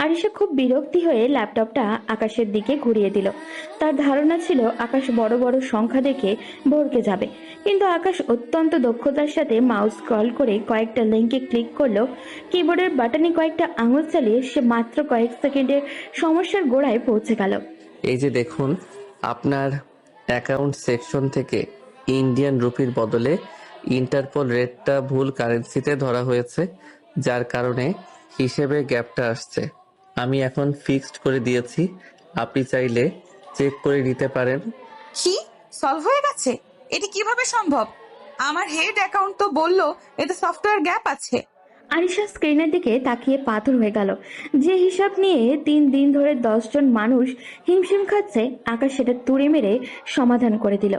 আরিশা খুব বিরক্তি হয়ে ল্যাপটপটা আকাশের দিকে ঘুরিয়ে দিল। তার ধারণা ছিল আকাশ বড় বড় সংখ্যা দেখে ভড়কে যাবে, কিন্তু আকাশ অত্যন্ত দক্ষতার সাথে মাউস স্ক্রল করে কয়েকটা লিঙ্কে ক্লিক করলো। কিবোর্ডের বাটনে কয়েকটা আঙুল চালিয়ে সে মাত্র কয়েক সেকেন্ডের সমস্যার গোড়ায় পৌঁছে গেল। এই যে দেখুন, আপনার অ্যাকাউন্ট সেকশন থেকে ইন্ডিয়ান রুপির বদলে ইন্টারপোল রেটটা ভুল কারেন্সিতে ধরা হয়েছে, যার কারণে হিসেবে গ্যাপটা আসছে। আমি এখন ফিক্সড করে দিয়েছি, আপনি চাইলে চেক করে নিতে পারেন। কি সলভ হয়ে গেছে? এটি কিভাবে সম্ভব? আমার হেড অ্যাকাউন্ট তো বললো এতে সফটওয়্যার গ্যাপ আছে। আরিশা স্ক্রিনের দিকে তাকিয়ে পাথর হয়ে গেল। যে হিসাব নিয়ে 3 দিন ধরে 10 জন মানুষ হিমশিম খাচ্ছে, আকাশ সেটা তুড়ে মেরে সমাধান করে দিল।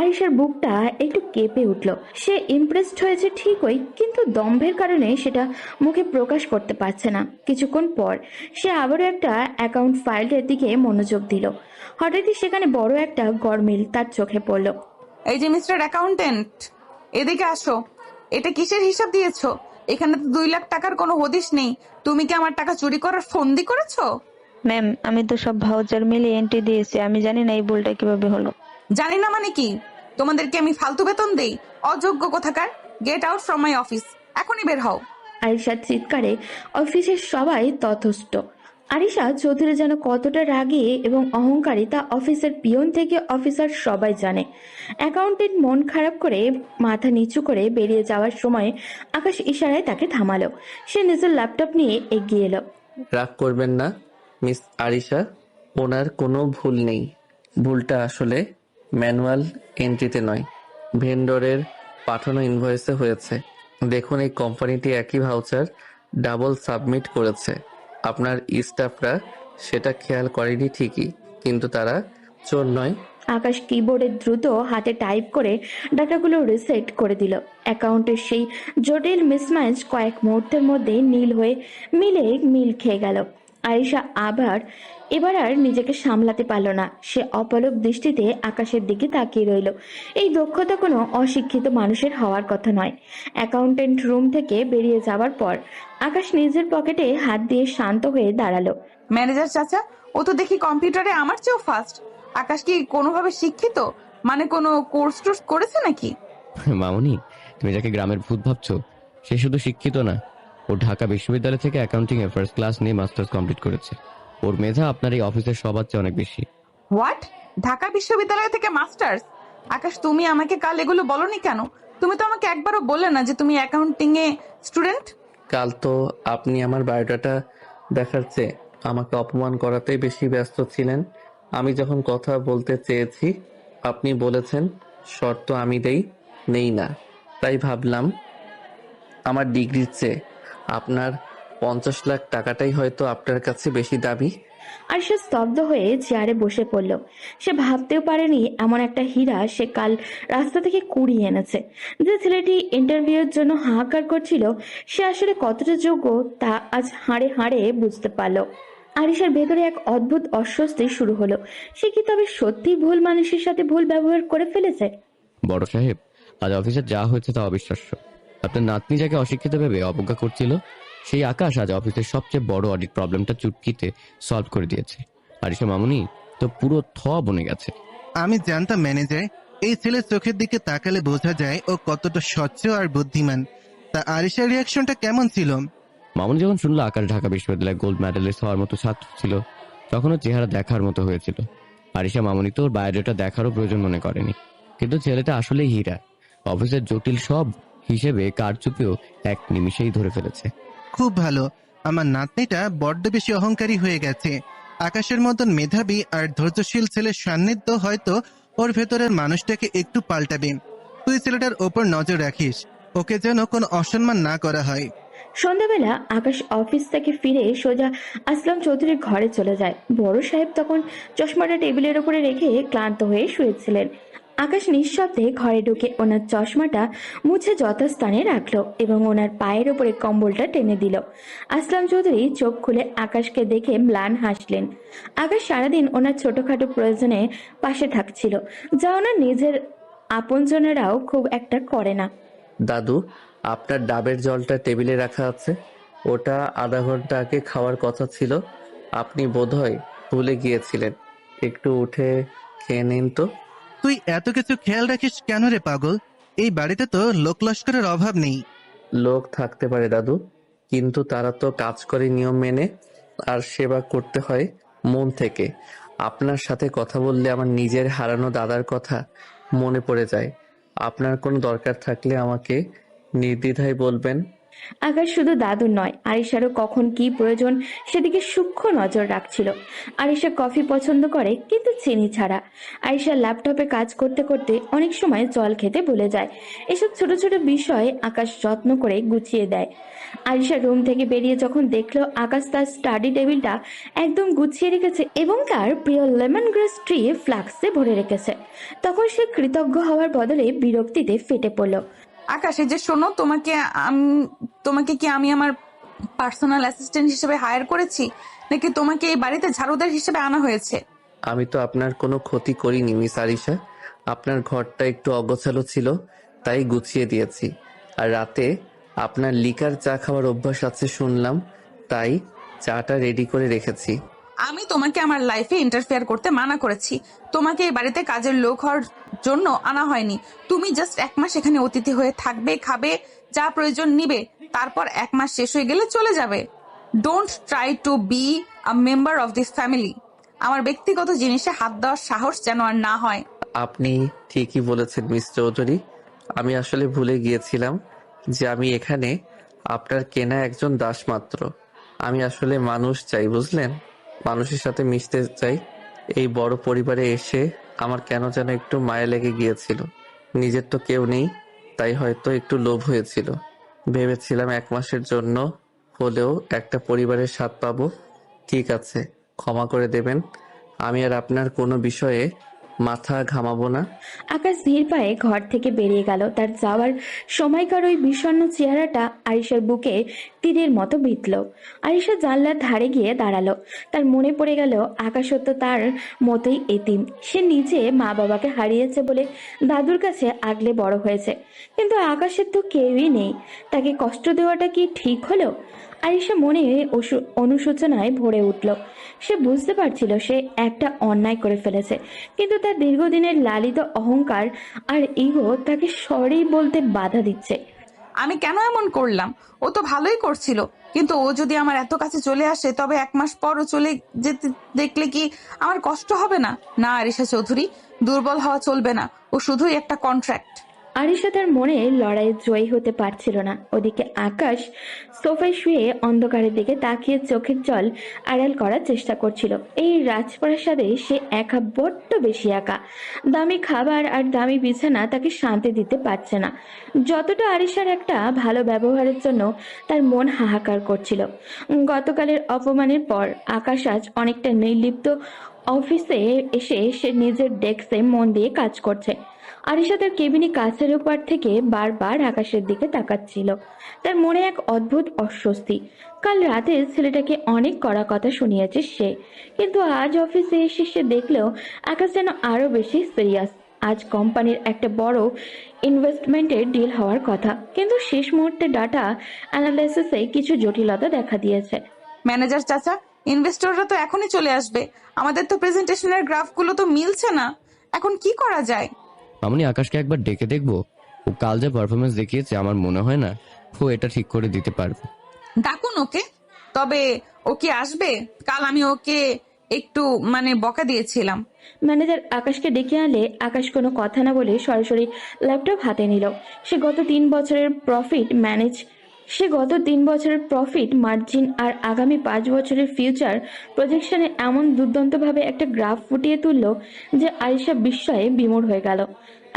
আরিশার বুকটা একটু কেঁপে উঠল। সে ইমপ্রেসড হয়েছে ঠিকই, কিন্তু দম্ভের কারণে সেটা মুখে প্রকাশ করতে পারছে না। কিছুক্ষণ পর সে আবারও একটা অ্যাকাউন্ট ফাইলের দিকে মনোযোগ দিল। হঠাৎই সেখানে বড় একটা গরমিল তার চোখে পড়ল। এই যে মিস্টার অ্যাকাউন্টেন্ট, এদিকে আসো। এটা কিসের হিসাব দিয়েছো? এখানে তো 2 লাখ টাকার কোনো হদিশ নেই। তুমি কি আমার টাকা চুরি করার ফন্দি করেছো? ম্যাম, আমি তো সব ভাউচার মিলিয়ে এন্ট্রি দিয়েছি। আমি জানি না এই ভুলটা কিভাবে হলো। জানি না মানে কি? তোমাদেরকে আমি ফালতু বেতন দেই? অযোগ্য কোথাকার! Get out from my office, এখনই বের হও। আরিশার চিৎকারে অফিসের সবাই তথস্থ। আরিশা চৌধুরী যেন কতটা রাগী এবং অহংকারী তা অফিসের পিয়ন থেকে অফিসার সবাই জানে। অ্যাকাউন্টেন্ট মন খারাপ করে মাথা নিচু করে বেরিয়ে যাওয়ার সময় আকাশ ইশারায় তাকে থামালো। সে নিজের ল্যাপটপ নিয়ে এগিয়ে এলো। রাগ করবেন না মিস আরিশা, ওনার কোনো ভুল নেই। ভুলটা আসলে ম্যানুয়াল এন্ট্রিতে নয়, ভেন্ডরের পাঠানো ইনভয়েসে হয়েছে। দেখুন, এই কোম্পানিটি একই ভাউচার ডাবল সাবমিট করেছে। আপনার স্টাফরা সেটা খেয়াল করেনি ঠিকই, কিন্তু তারা চোর নয়। আকাশ কিবোর্ডে দ্রুত হাতে টাইপ করে ডাটাগুলো রিসেট করে দিল। অ্যাকাউন্টের সেই জটিল মিসম্যাচ কয়েক মুহূর্তের মধ্যে মিল খেয়ে গেল। আরিশা এবার আর নিজেকে সামলাতে পারল না। সে অপলক দৃষ্টিতে আকাশের দিকে তাকিয়ে রইল। এই দক্ষতা কোনো অশিক্ষিত মানুষের হওয়ার কথা নয়। অ্যাকাউন্টেন্ট রুম থেকে বেরিয়ে যাওয়ার পর আকাশ নিজের পকেটে হাত দিয়ে শান্ত হয়ে দাঁড়ালো। ম্যানেজার চাচা, ও তো দেখি কম্পিউটারে আমার চেয়েও ফাস্ট। আকাশ কি কোনোভাবে শিক্ষিত? মানে কোনো কোর্স টোর্স করেছে নাকি? মামুনি, তুমি যাকে গ্রামের ভূত ভাবছো, সে শুধু শিক্ষিত না, ও ঢাকা বিশ্ববিদ্যালয় থেকে অ্যাকাউন্টিং এ ফার্স্ট ক্লাস নিয়ে মাস্টার্স কমপ্লিট করেছে। ওর মেধা আপনার এই অফিসের সবার চেয়ে অনেক বেশি। হোয়াট? ঢাকা বিশ্ববিদ্যালয় থেকে মাস্টার্স? আকাশ, তুমি আমাকে কাল এগুলো বলনি কেন? তুমি তো আমাকে একবারও বললে না যে তুমি অ্যাকাউন্টিং এ স্টুডেন্ট। কাল তো আপনি আমার বায়োডাটা দেখার চেয়ে আমাকে অপমান করাতেই বেশি ব্যস্ত ছিলেন। আমি যখন কথা বলতে চেয়েছি, আপনি বলেছেন শর্ত আমি নেই না। তাই ভাবলাম আমার ডিগ্রির চেয়ে আপনার 50 লাখ টাকাটাই হয়তো আপনার কাছে বেশি দাবি। আর সে স্তব্ধ হয়ে চেয়ারে বসে পড়ল। সে ভাবতেও পারেনি এমন একটা হীরা সে কাল রাস্তা থেকে কুড়িয়ে এনেছে। যে ছেলেটি ইন্টারভিউয়ের জন্য হাহাকার করছিল, সে আসলে কতটা যোগ্য তা আজ হাড়ে হাড়ে বুঝতে পারল। আরিশার ভেতরে এক অদ্ভুত অস্বস্তি শুরু হলো। সে কি তবে সত্যি ভুল মানুষের সাথে ভুল ব্যবহার করে ফেলেছে? বড় সাহেব, আজ অফিসে যা হয়েছে তা অবিশ্বাস্য। আপনার নাতনি যাকে অশিক্ষিত ভেবে অবজ্ঞা করছিল, সেই আকাশ আজ অফিসের সবচেয়ে বড় অডিট প্রবলেমটা চুটকিতে সলভ করে দিয়েছে। আরিশা মামুনি তো পুরো বনে গেছে। আমি জানতাম ম্যানেজার, এই ছেলের চোখের দিকে তাকালে বোঝা যায় ও কতটা স্বচ্ছ আর বুদ্ধিমান। তা আরিশার রিয়াকশনটা কেমন ছিল? মামুনি যখন শুনলো আকাশ ঢাকা বিশ্ববিদ্যালয়ে গোল্ড মেডেলিস্ট হওয়ার মতো ছাত্র ছিল, তখন ওর চেহারা দেখার মতো হয়েছিল। আরিশা মামুনি তো ওর বায়োডাটা দেখারও প্রয়োজন মনে করেনি, কিন্তু ছেলেটা আসলেই হীরা। অফিসের জটিল সব হিসেবে কারচুপিও এক নিমিষেই ধরে ফেলেছে। খুব ভালো। আমার নাতনিটা বড্ড বেশি অহংকারী হয়ে গেছে। আকাশের মতন মেধাবী আর ধৈর্যশীল ছেলের সান্নিধ্য হয়তো ওর ভেতরের মানুষটাকে একটু পাল্টাবে। তুই ছেলেটার ওপর নজর রাখিস, ওকে যেন কোনো অসম্মান না করা হয়। সন্ধ্যাবেলা আকাশ অফিস থেকে ফিরে সোজা আসলাম চৌধুরীর ঘরে চলে যায়। বড় সাহেব তখন চশমাটা টেবিলের উপরে রেখে ক্লান্ত হয়ে শুয়েছিলেন। আকাশ নিঃশব্দে ঘরে ঢুকে ওনার চশমাটা মুছে যথাস্থানে রাখলো এবং ওনার পায়ের উপরে কম্বলটা টেনে দিল। আসলাম চৌধুরী চোখ খুলে আকাশকে দেখে ম্লান হাসলেন। আকাশ সারাদিন ওনার ছোটখাটো প্রয়োজনে পাশে থাকছিল, যা ওনার নিজের আপনজনেরাও খুব একটা করে না। দাদু, আপনার ডাবের জলটা টেবিলে রাখা আছে, ওটা আধা ঘন্টা আগে খাওয়ার কথা ছিল। আপনি বোধহয় ভুলে গিয়েছিলেন। একটু উঠে খেয়ে নিন তো। তুই এত কিছু খেয়াল রাখিস কেন রে পাগল? এই বাড়িতে তো লোক লস্করের অভাব নেই। লোক থাকতে পারে দাদু, কিন্তু তারা তো কাজ করে নিয়ম মেনে, আর সেবা করতে হয় মন থেকে। আপনার সাথে কথা বললে আমার নিজের হারানো দাদার কথা মনে পড়ে যায়। আপনার কোনো দরকার থাকলে আমাকে নির্দ্বিধায় বলবেন। আকাশ শুধু দাদুর নয়, আরিশারও কখন কি প্রয়োজন সেদিকে সূক্ষ্ম নজর রাখছিল। আরিশা কফি পছন্দ করে, কিন্তু চিনি ছাড়া। আরিশা ল্যাপটপে কাজ করতে করতে অনেক সময় জল খেতে ভুলে যায়। এসব ছোট ছোট বিষয় আকাশ যত্ন করে গুছিয়ে দেয়। আরিশা রুম থেকে বেরিয়ে যখন দেখলো আকাশ তার স্টাডি টেবিলটা একদম গুছিয়ে রেখেছে এবং তার প্রিয় লেমন গ্রাস ট্রি ফ্লাক্সে ভরে রেখেছে, তখন সে কৃতজ্ঞ হওয়ার বদলে বিরক্তিতে ফেটে পড়ল। আকাশ, এই যে শোনো, তোমাকে কি আমি আমার পার্সোনাল অ্যাসিস্ট্যান্ট হিসেবে হায়ার করেছি, নাকি তোমাকে এই বাড়িতে ঝাড়ুদার হিসেবে আনা হয়েছে? আমি তো আপনার কোনো ক্ষতি করিনি মিস আরিশা। আপনার ঘরটা একটু অগোছালো ছিল, তাই গুছিয়ে দিয়েছি। আর রাতে আপনার লিকার চা খাওয়ার অভ্যাস আছে শুনলাম, তাই চাটা রেডি করে রেখেছি। আমি তোমাকে আমার লাইফে ইন্টারফেয়ার করতে মানা করেছি। তোমাকে এই বাড়িতে কাজের লোক হওয়ার জন্য আনা হয়নি। তুমি জাস্ট 1 মাস এখানে অতিথি হয়ে থাকবে, খাবে, যা প্রয়োজন নিবে, তারপর 1 মাস শেষ হয়ে গেলে চলে যাবে। Don't try to be a member of this family. আমার ব্যক্তিগত জিনিসে হাত দেওয়ার সাহস যেন আর না হয়। আপনি ঠিকই বলেছেন মিস চৌধুরী। আমি আসলে ভুলে গিয়েছিলাম যে আমি এখানে আপনার কেনা একজন দাস মাত্র। আমি আসলে মানুষ চাই, বুঝলেন? মানুষের সাথে মিশতে চাই। এই বড় পরিবারে এসে আমার কেন যেন একটু মায়া লেগে গিয়েছিল। নিজের তো কেউ নেই, তাই হয়তো একটু লোভ হয়েছিল। ভেবেছিলাম 1 মাসের জন্য হলেও একটা পরিবারের স্বাদ পাবো। ঠিক আছে, ক্ষমা করে দেবেন। আমি আর আপনার কোনো বিষয়ে মাথা ঘামাবো না। আকাশ ধীর পায়ে ঘর থেকে বেরিয়ে গেল। তার যাওয়ার সময়কার ওই বিষণ্ণ চেহারাটা আরিশার বুকে তীরের মতো বিঁধল। আরিশা জানলার ধারে গিয়ে দাঁড়ালো। তার মনে পড়ে গেল আকাশও তো তার মতোই এতিম। সে নিজে মা বাবাকে হারিয়েছে বলে দাদুর কাছে আগলে বড় হয়েছে, কিন্তু আকাশের তো কেউই নেই। তাকে কষ্ট দেওয়াটা কি ঠিক হলো? আরিশা মনে অনুশোচনায় ভরে উঠল। সে বুঝতে পারছিল সে একটা অন্যায় করে ফেলেছে, কিন্তু তার দীর্ঘদিনের লালিত অহংকার আর ইগো তাকে সরি বলতে বাধা দিচ্ছে। আমি কেন এমন করলাম? ও তো ভালোই করছিল, কিন্তু ও যদি আমার এত কাছে চলে আসে, তবে 1 মাস পর ও চলে যেতে দেখলে কি আমার কষ্ট হবে না? না আরিশা চৌধুরী, দুর্বল হওয়া চলবে না। ও শুধুই একটা কন্ট্রাক্ট। আরিশা তার মনে লড়াইয়ে জয়ী হতে পারছিল না। ওদিকে আকাশ সোফায় শুয়ে অন্ধকারের দিকে তাকিয়ে চোখের জল আড়াল করার চেষ্টা করছিল। এই রাজপ্রাসাদে সে একা, বড্ড বেশি একা। দামি খাবার আর দামি বিছানা তাকে শান্তি দিতে পারছে না। যতটা আরিশার একটা ভালো ব্যবহারের জন্য তার মন হাহাকার করছিল। গতকালের অপমানের পর আকাশ আজ অনেকটা নির্লিপ্ত। অফিসে এসে সে নিজের ডেস্কে মন দিয়ে কাজ করছে। আরিশা তার কেবিনে কাছের উপর থেকে বারবার আকাশের দিকে তাকাচ্ছিল। তার মনে এক অদ্ভুত অস্বস্তি। কাল রাতে ছেলেটাকে অনেক কড়া কথা শুনিয়েছে সে, কিন্তু আজ অফিসে এসে সে দেখলেও আকাশ যেন আরো বেশি সিরিয়াস। আজ কোম্পানির একটা বড় ইনভেস্টমেন্টের ডিল হওয়ার কথা, কিন্তু শেষ মুহূর্তে ডাটা অ্যানালাইসিসে কিছু জটিলতা দেখা দিয়েছে। ম্যানেজার চাচা, ইনভেস্টররা তো এখনই চলে আসবে। আমাদের তো প্রেজেন্টেশনের গ্রাফগুলো তো মিলছে না। এখন কি করা যায়? মামনি, আকাশকে একবার ডেকে দেখবো? ও কাল যে পারফরমেন্স দেখিয়েছে, আমার মনে হয় না ও এটা ঠিক করে দিতে পারবে। ডাকুন ওকে। তবে ও কি আসবে? কাল আমি ওকে একটু বকা দিয়েছিলাম। ম্যানেজার আকাশকে ডেকে আনলে আকাশ কোনো কথা না বলে সরাসরি ল্যাপটপ হাতে নিল। সে গত 3 বছরের প্রফিট মার্জিন আর আগামী 5 বছরের ফিউচার প্রজেকশনে এমন দুর্দান্তভাবে একটা গ্রাফ ফুটিয়ে তুলল যে আরিশা বিস্ময়ে বিমূঢ় হয়ে গেল।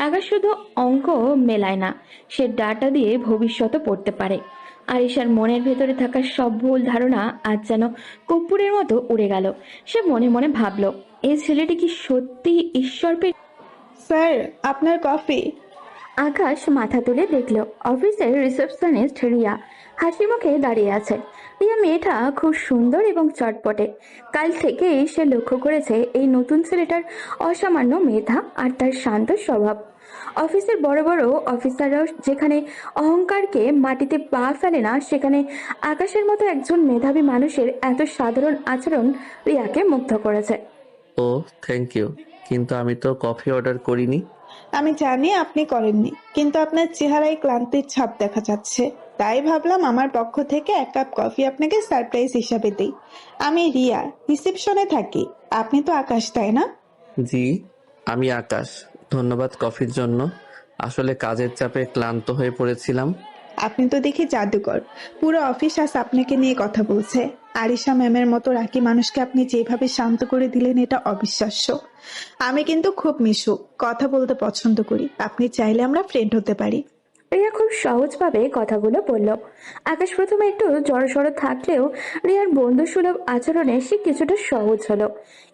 আকাশ শুধু অঙ্ক মেলায় না, সে ডাটা দিয়ে ভবিষ্যৎও পড়তে পারে। আরিশার মনের ভেতরে থাকা সব ভুল ধারণা আজ যেন কর্পূরের মতো উড়ে গেল। সে মনে মনে ভাবল, এই ছেলেটি কি সত্যি ঈশ্বর স্যার, আপনার কফি। আকাশ মাথা তুলে দেখল অফিসের রিসেপশনিস্ট রিয়া হাসি মুখে দাঁড়িয়ে আছে। রিয়া মেয়েটা খুব সুন্দর এবং চটপটে। কাল থেকেই সে লক্ষ্য করেছে এই নতুন ছেলেটার অসামান্য মেধা আর তার শান্ত স্বভাব। অফিসের বড় বড় অফিসাররাও যেখানে অহংকারকে মাটিতে পা ফেলে না, সেখানে আকাশের মতো একজন মেধাবী মানুষের এত সাধারণ আচরণ রিয়াকে মুগ্ধ করেছে। ও থ্যাংক ইউ, কিন্তু আমি তো কফি অর্ডার করিনি। আমি জানি আপনি করেননি, কিন্তু আপনার চেহারায় ক্লান্তির ছাপ দেখা যাচ্ছে। তাই ভাবলাম আমার পক্ষ থেকে 1 কাপ কফি আপনাকে সারপ্রাইজ হিসাবে দিই। আমি রিয়া, রিসেপশনে থাকি। আপনি তো আকাশ, তাই না? জি, আমি আকাশ। ধন্যবাদ কফির জন্য। আসলে কাজের চাপে ক্লান্ত হয়ে পড়েছিলাম। আপনি তো দেখি জাদুকর। পুরো অফিস আজ আপনাকে নিয়ে কথা বলছে। আরিশা ম্যামের মতো রাকি মানুষকে আপনি যেভাবে শান্ত করে দিলেন, এটা অবিশ্বাস্য। আমি কিন্তু খুব মিশুক, কথা বলতে পছন্দ করি। আপনি চাইলে আমরা ফ্রেন্ড হতে পারি। রিয়া খুব সহজভাবে কথাগুলো বলল। আকাশ প্রথমে একটু জড়সড় থাকলেও রিয়ার বন্ধুসুলভ আচরণে সে কিছুটা সহজ হলো।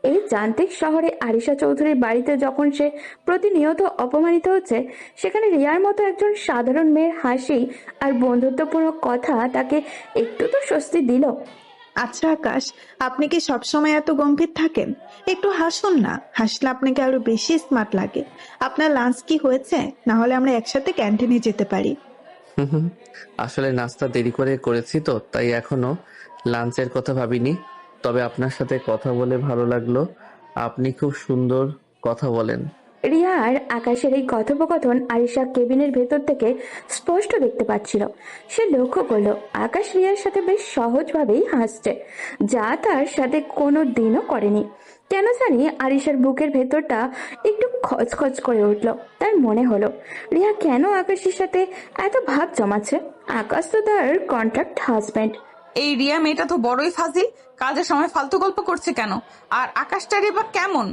এই যান্ত্রিক শহরে আরিশা চৌধুরীর বাড়িতে যখন সে প্রতিনিয়ত অপমানিত হচ্ছে, সেখানে রিয়ার মতো একজন সাধারণ মেয়ের হাসি আর বন্ধুত্বপূর্ণ কথা তাকে একটু তো স্বস্তি দিল। আচ্ছা আকাশ, আপনি কি সবসময় এত গম্ভীর থাকেন? একটু হাসুন না, হাসলে আপনাকে আরো বেশি স্মার্ট লাগে। আপনার লাঞ্চ কি হয়েছে? না হলে আমরা একসাথে ক্যান্টিনে যেতে পারি। হুম, আসলে নাস্তা দেরি করে করেছি তো, তাই এখনো লাঞ্চের কথা ভাবিনি। তবে আপনার সাথে কথা বলে ভালো লাগলো। আপনি খুব সুন্দর কথা বলেন। রিয়া আর আকাশের এই কথোপকথন আরিশা কেবিনের ভেতর থেকে স্পষ্ট দেখতে পাচ্ছিল। সে লক্ষ্য করলো আকাশ রিয়ার সাথে বেশ সহজভাবেই হাসছে, যা তার সাথে কোনো দিনও করেনি। কেন জানি আরিশার বুকের ভেতরটা একটু খচখচ করে উঠলো। তার মনে হলো রিয়া কেন আকাশের সাথে এত ভাব জমাচ্ছে। আকাশ তো তার কন্ট্রাক্ট হাজবেন্ড। এই রিয়া মেয়েটা তো বড়ই ফাজিল। কাজের সময় ফালতু গল্প করছে কেন? আর আকাশটারই বা কেমন?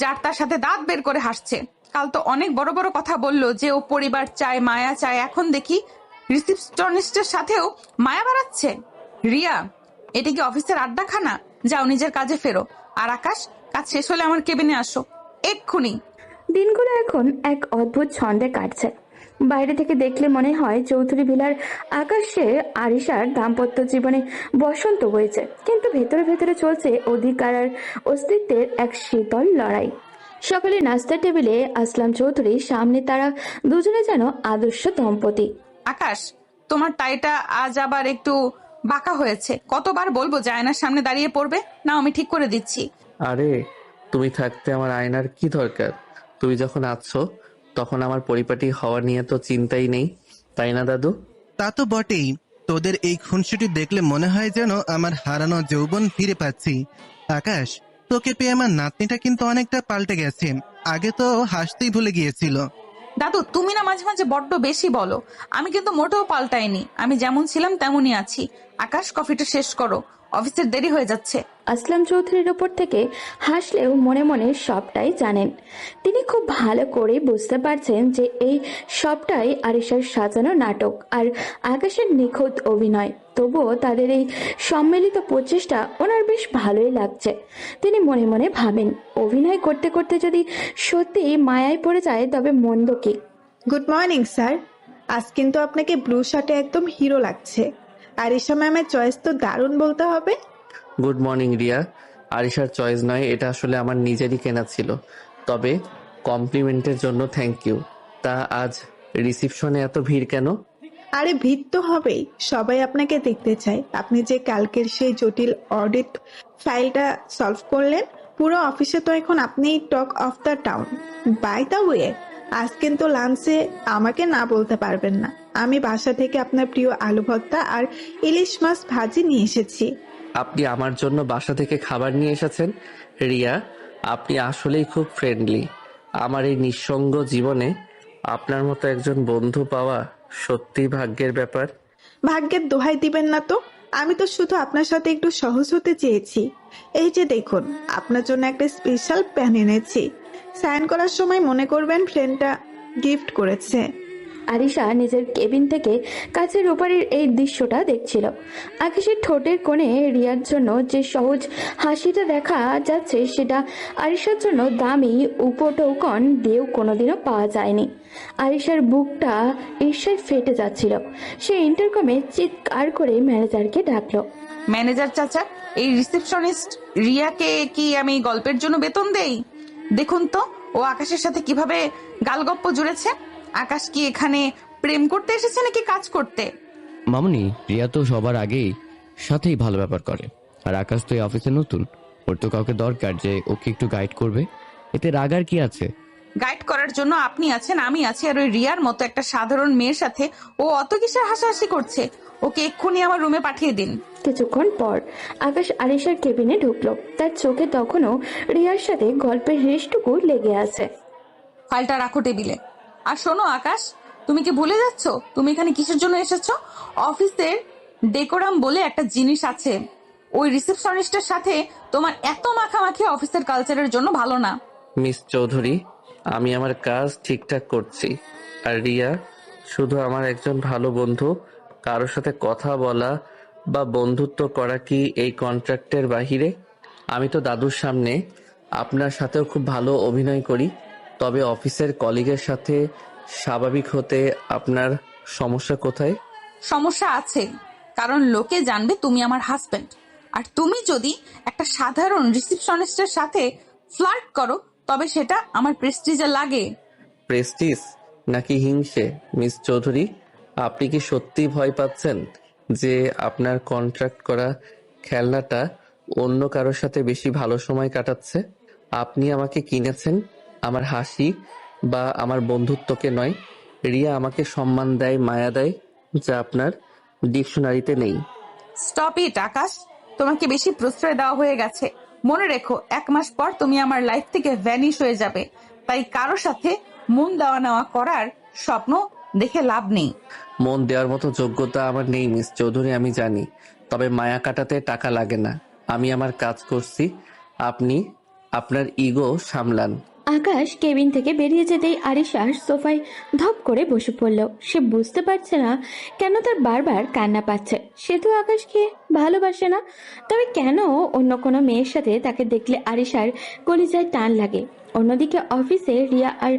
যার তার সাথে দাঁত বের করে হাসছে। কাল তো অনেক বড় বড় কথা বললো যে ও পরিবার চায়, মায়া চায়। এখন দেখি রিসিপশনিস্টের সাথেও মায়া বাড়াচ্ছে। রিয়া, এটা কি অফিসের আড্ডাখানা? যাও নিজের কাজে ফেরো। আর আকাশ, কাজ শেষ হলে আমার কেবিনে আসো এক্ষুনি। দিনগুলো এখন এক অদ্ভুত ছন্দে কাটছে। বাইরে থেকে দেখলে মনে হয় চৌধুরী ভিলার আকাশে আরিশার দাম্পত্য জীবনে বসন্ত বইছে, কিন্তু ভেতরে ভেতরে চলছে অধিকার আর অস্তিত্বের এক শীতল লড়াই। সকালে নাস্তার টেবিলে আসলাম চৌধুরী সামনে, তারা দুজনে যেন আদর্শ দম্পতি। আকাশ, তোমার টাইটা আজ আবার একটু বাঁকা হয়েছে। কতবার বলবো যে আয়নার সামনে দাঁড়িয়ে পড়বে? না, আমি ঠিক করে দিচ্ছি। আরে, তুমি থাকতে আমার আয়নার কি দরকার? তুমি যখন আছো তখন আমার পরিপাটি হওয়া নিয়ে তো চিন্তাই নেই, তাই না দাদু? তা তো বটেই। তোদের এই খুনসুটি দেখলে মনে হয় যেন আমার হারানো যৌবন ফিরে পাচ্ছি। আকাশ, তোকে পেয়ে আমার নাতনিটা কিন্তু অনেকটা পাল্টে গেছে। আগে তো হাসতেই ভুলে গিয়েছিল। দাদু, তুমি না মাঝে মাঝে বড্ড বেশি বলো। আমি কিন্তু মোটেও পাল্টাইনি। আমি যেমন ছিলাম তেমনই আছি। আকাশ, কফিটা শেষ করো, অফিসের দেরি হয়ে যাচ্ছে। আসলাম চৌধুরীর উপর থেকে হাসলেও মনে মনে সবটাই জানেন। তিনি খুব ভালো করে বুঝতে পারছেন যে এই সবটাই আরিশার সাজানো নাটক আর আকাশের নিখুঁত অভিনয়। তবুও তাদের এই সম্মিলিত প্রচেষ্টা ওনার বেশ ভালোই লাগছে। তিনি মনে মনে ভাবেন, অভিনয় করতে করতে যদি সত্যি মায়ায় পড়ে যায় তবে মন্দ কি। Good morning sir. আজ কিন্তু আপনাকে ব্লু শার্টে একদম হিরো লাগছে। আরিশা ম্যামের চয়েস তো দারুণ বলতে হবে। Good morning Riya. আরিশার চয়েস নয়, এটা আসলে আমার নিজেরই কেনা ছিল। তবে কমপ্লিমেন্টের জন্য থ্যাংক ইউ। তা আজ রিসিপশনে এত ভিড় কেন? আরে ভিড় তো হবেই, সবাই আপনাকে দেখতে চায়। আপনি যে কালকের সেই জটিল অডিট ফাইলটা সলভ করলেন, পুরো অফিসে তো এখন আপনিই talk of the town. By the way, আজ কিন্তু লাঞ্চে আমাকে না বলতে পারবেন না। আমি বাসা থেকে আপনার প্রিয় আলু ভর্তা আর ইলিশ মাছ ভাজি নিয়ে এসেছি। আপনি আমার জন্য বাসা থেকে খাবার নিয়ে এসেছেন? রিয়া, আপনি আসলেই খুব ফ্রেন্ডলি। আমার এই নিঃসঙ্গ জীবনে আপনার মতো একজন বন্ধু পাওয়া সত্যি ভাগ্যের ব্যাপার। ভাগ্যের দোহাই দিবেন না তো। আমি তো শুধু আপনার সাথে একটু সহজ হতে চেয়েছি। এই যে দেখুন, আপনার জন্য একটা স্পেশাল প্যান এনেছি। সাইন করার সময় মনে করবেন ফ্রেন্ডটা গিফট করেছে। আরিশা নিজের কেবিন থেকে কাছের ওপারের এই দৃশ্যটা দেখছিল। আকাশের ঠোঁটের কোণে রিয়ার জন্য যে সহজ হাসিটা দেখা যাচ্ছে সেটা আরিশার জন্য দামি উপটৌকন দিয়েও কোনোদিনও পাওয়া যায়নি। আরিশার বুকটা ঈর্ষায় ফেটে যাচ্ছিল। সে ইন্টারকমে চিৎকার করে ম্যানেজারকে ডাকলো। ম্যানেজার চাচা, এই রিসেপশনিস্ট রিয়াকে কি আমি গল্পের জন্য বেতন দেই? দেখুন তো ও আকাশের সাথে কিভাবে গালগপ্প জুড়েছে। আকাশ কি এখানে প্রেম করতে এসেছে নাকি কাজ করতে? মামুনি, রিয়া তো সবার আগেই সাথেই ভালো ব্যাপার করে, আর আকাশ তো এই অফিসে নতুন, ওর তো কাউকে দরকার যে ওকে একটু গাইড করবে। এতে রাগার কি আছে? গাইড করার জন্য আপনি আছেন, আমি আছি, আর ওই রিয়ার মতো একটা সাধারণ মেয়ের সাথে ও অত কিসের হাসাহাসি করছে? ওকে এক্ষুনি আমার রুমে পাঠিয়ে দিন। কিছুক্ষণ পর আকাশ আরিশার কেবিনে ঢুকলো। তার চোখে তখনও রিয়ার সাথে গল্পের রেশটুকু লেগে আছে। ফাইলটা রাখো টেবিলে। আর শোনো আকাশ, তুমি কি ভুলে যাচ্ছ তুমি এখানে কিসের জন্য এসেছো? অফিসের ডেকোরাম বলে একটা জিনিস আছে। ওই রিসেপশনিস্টের সাথে তোমার এত মাখামাখি অফিসের কালচারের জন্য ভালো না। মিস চৌধুরী, আমি আমার কাজ ঠিকঠাক করছি। আর রিয়া শুধু আমার একজন ভালো বন্ধু। কারোর সাথে কথা বলা বা বন্ধুত্ব করা কি এই কন্ট্রাক্টের বাহিরে? আমি তো দাদুর সামনে আপনার সাথেও খুব ভালো অভিনয় করি। তবে অফিসের কলিগের সাথে স্বাভাবিক হতে আপনার সমস্যা কোথায়? সমস্যা আছে, কারণ লোকে জানবে তুমি আমার হাজবেন্ড। আর তুমি যদি একটা সাধারণ রিসেপশনিস্টের সাথে ফ্লার্ট করো তবে সেটা আমার প্রেস্টিজে লাগে। প্রেস্টিজ নাকি হিংসে? মিস চৌধুরী, আপনি কি সত্যি ভয় পাচ্ছেন যে আপনার কন্ট্রাক্ট করা খেলনাটা অন্য কারোর সাথে বেশি ভালো সময় কাটাচ্ছে? আপনি আমাকে কিনেছেন আমার হাসি বা আমার বন্ধুত্বকে নয়। রিয়া আমাকে সম্মান দেয়, মায়া দেয়, যা আপনার ডিকশনারিতে নেই। স্টপ ইট আকাশ, তোমাকে বেশি প্রশ্রয় দেওয়া হয়ে গেছে। মনে রেখো 1 মাস পর তুমি আমার লাইফ থেকে ভ্যানিশ হয়ে যাবে। তাই কারোর সাথে মন দেওয়া নেওয়া করার স্বপ্ন দেখে লাভ নেই। মন দেওয়ার মতো যোগ্যতা আমার নেই মিস চৌধুরী, আমি জানি। তবে মায়া কাটাতে টাকা লাগে না। আমি আমার কাজ করছি, আপনি আপনার ইগো সামলান। আকাশ কেবিন থেকে বেরিয়ে যেতেই আরিশা সোফায় ধপ করে বসে পড়ল। সে বুঝতে পারছে না কেন তার বারবার কান্না পাচ্ছে। সে তো আকাশকে ভালোবাসে না, তবে কেন অন্য কোনো মেয়ের সাথে তাকে দেখলে আরিশার কলিজায় টান লাগে। অন্যদিকে অফিসে রিয়া আর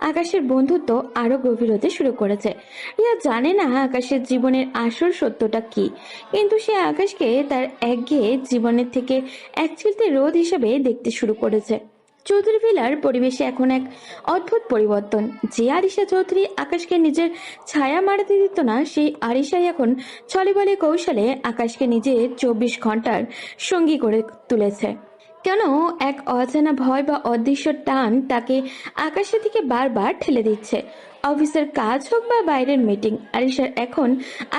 আকাশের বন্ধুত্ব আরো গভীর হতে শুরু করেছে। রিয়া জানে না আকাশের জীবনের আসল সত্যটা কি, কিন্তু সে আকাশকে তার একঘেয়ে জীবনের থেকে এক চিলতে রোদ হিসেবে দেখতে শুরু করেছে। চৌধুরী ভিলার পরিবেশে এখন এক অদ্ভুত পরিবর্তন। যে আরিশা চৌধুরী আকাশকে নিজের ছায়া মারাতে দিত না, সেই আরিশাই এখন ছলে বলে কৌশলে আকাশকে নিজে 24 ঘন্টার সঙ্গী করে তুলেছে। কেন এক অজানা ভয় বা অদৃশ্য টান তাকে আকাশের দিকে বারবার ঠেলে দিচ্ছে। অফিসের কাজ হোক বা বাইরের মিটিং, আরিশার এখন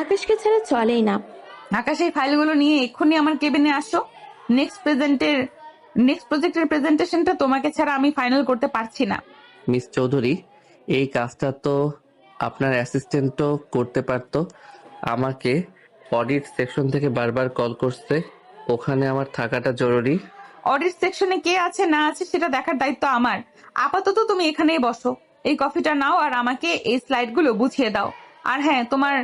আকাশকে ছাড়া চলেই না। আকাশ, এই ফাইলগুলো নিয়ে এক্ষুনি আমার কেবিনে আসো। নেক্সট প্রজেক্টের প্রেজেন্টেশনটা তোমাকে ছাড়া আমি ফাইনাল করতে পারছি না। মিস চৌধুরী, এই কাজটা তো আপনার অ্যাসিস্ট্যান্টও করতে পারতো। আমাকে অডিট সেকশন থেকে বারবার কল করছে, ওখানে আমার থাকাটা জরুরি। অডিট সেকশনে কে আছে না আছে সেটা দেখার দায়িত্ব আমার। আপাতত তুমি এখানেই বসো, এই কফিটা নাও আর আমাকে এই স্লাইডগুলো বুঝিয়ে দাও। আর হ্যাঁ, তোমার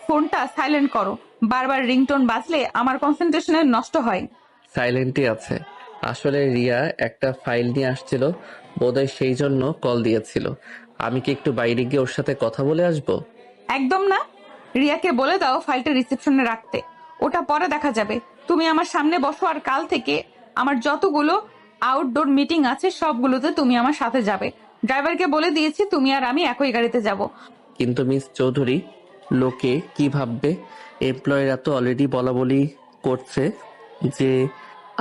ফোনটা সাইলেন্ট করো। বারবার রিংটোন বাজলে আমার কনসেন্ট্রেশনে নষ্ট হয়। সাইলেন্টই আছে। আসলে রিয়া একটা ফাইল নিয়ে আসছিল, বোধহয় সেই জন্য কল দিয়েছিল। আমি কি একটু বাইরে গিয়ে ওর সাথে কথা বলে আসবো? একদম না, রিয়াকে বলে দাও ফাইলটা রিসেপশনে রাখতে। ওটা পরে দেখা যাবে। তুমি আমার সামনে বসো, আর কাল থেকে আমার যতগুলো আউটডোর মিটিং আছে সবগুলোতে তুমি আমার সাথে যাবে। ড্রাইভারকে বলে দিয়েছি তুমি আর আমি একই গাড়িতে যাব। কিন্তু মিস চৌধুরী, লোকে কি ভাববে? এমপ্লয়িরা তো অলরেডি বলা বলি করছে যে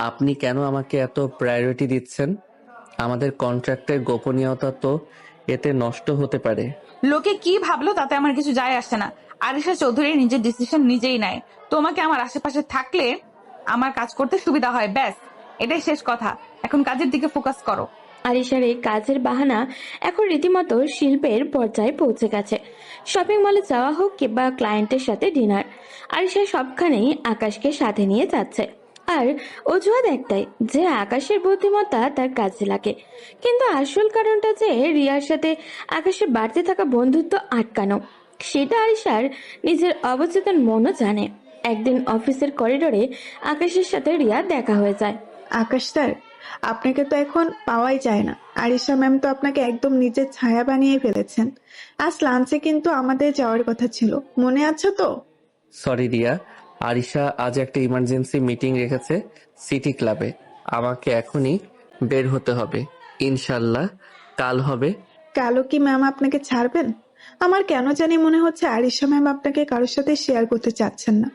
আপনি কেন আমাকে এত প্রায়োরিটি দিচ্ছেন। আমাদের কন্ট্রাক্টের গোপনীয়তা তো এতে নষ্ট হতে পারে। লোকে কি ভাবলো তাতে আমার কিছু যায় আসে না। আরিশা চৌধুরী নিজের ডিসিশন নিজেই নেয়। তোমাকে আমার আশেপাশে থাকলে আমার কাজ করতে সুবিধা হয়, ব্যাস এটাই শেষ কথা। এখন কাজের দিকে ফোকাস করো। আরিশার এই কাজের বাহানা এখন রীতিমতো শিল্পের পর্যায়ে পৌঁছে গেছে। শপিং মলে যাওয়া হোক কিংবা ক্লায়েন্টের সাথে ডিনার, আরিশা সবখানেই আকাশকে সাথে নিয়ে যাচ্ছে। আর অজুহাত একটাই, যে আকাশের বুদ্ধিমত্তা তার কাজে লাগে। কিন্তু আসল কারণটা যে রিয়ার সাথে আকাশের বাড়তে থাকা বন্ধুত্ব আটকানো। সেটা আরিশার নিজের অবচেতন মনও জানে। একদিন অফিসের করিডোরে আকাশের সাথে রিয়া দেখা হয়ে যায়। আকাশ স্যার, আপনাকে তো এখন পাওয়াই যায় না। আরিশা ম্যাম তো আপনাকে একদম নিজের ছায়া বানিয়ে ফেলেছেন। আজ লাঞ্চে কিন্তু আমাদের যাওয়ার কথা ছিল, মনে আছে তো? সরি রিয়া, আরিশা আজ একটা ইমার্জেন্সি মিটিং রেখেছে সিটি ক্লাবে। আমাকে এখনই বের হতে হবে। ইনশাল্লাহ কাল হবে। কালো কি ম্যাম আপনাকে ছাড়বেন? আমার কেন জানি মনে হচ্ছে আরিশা ম্যাম আপনাকে কারোর সাথে শেয়ার করতে চাচ্ছেন না।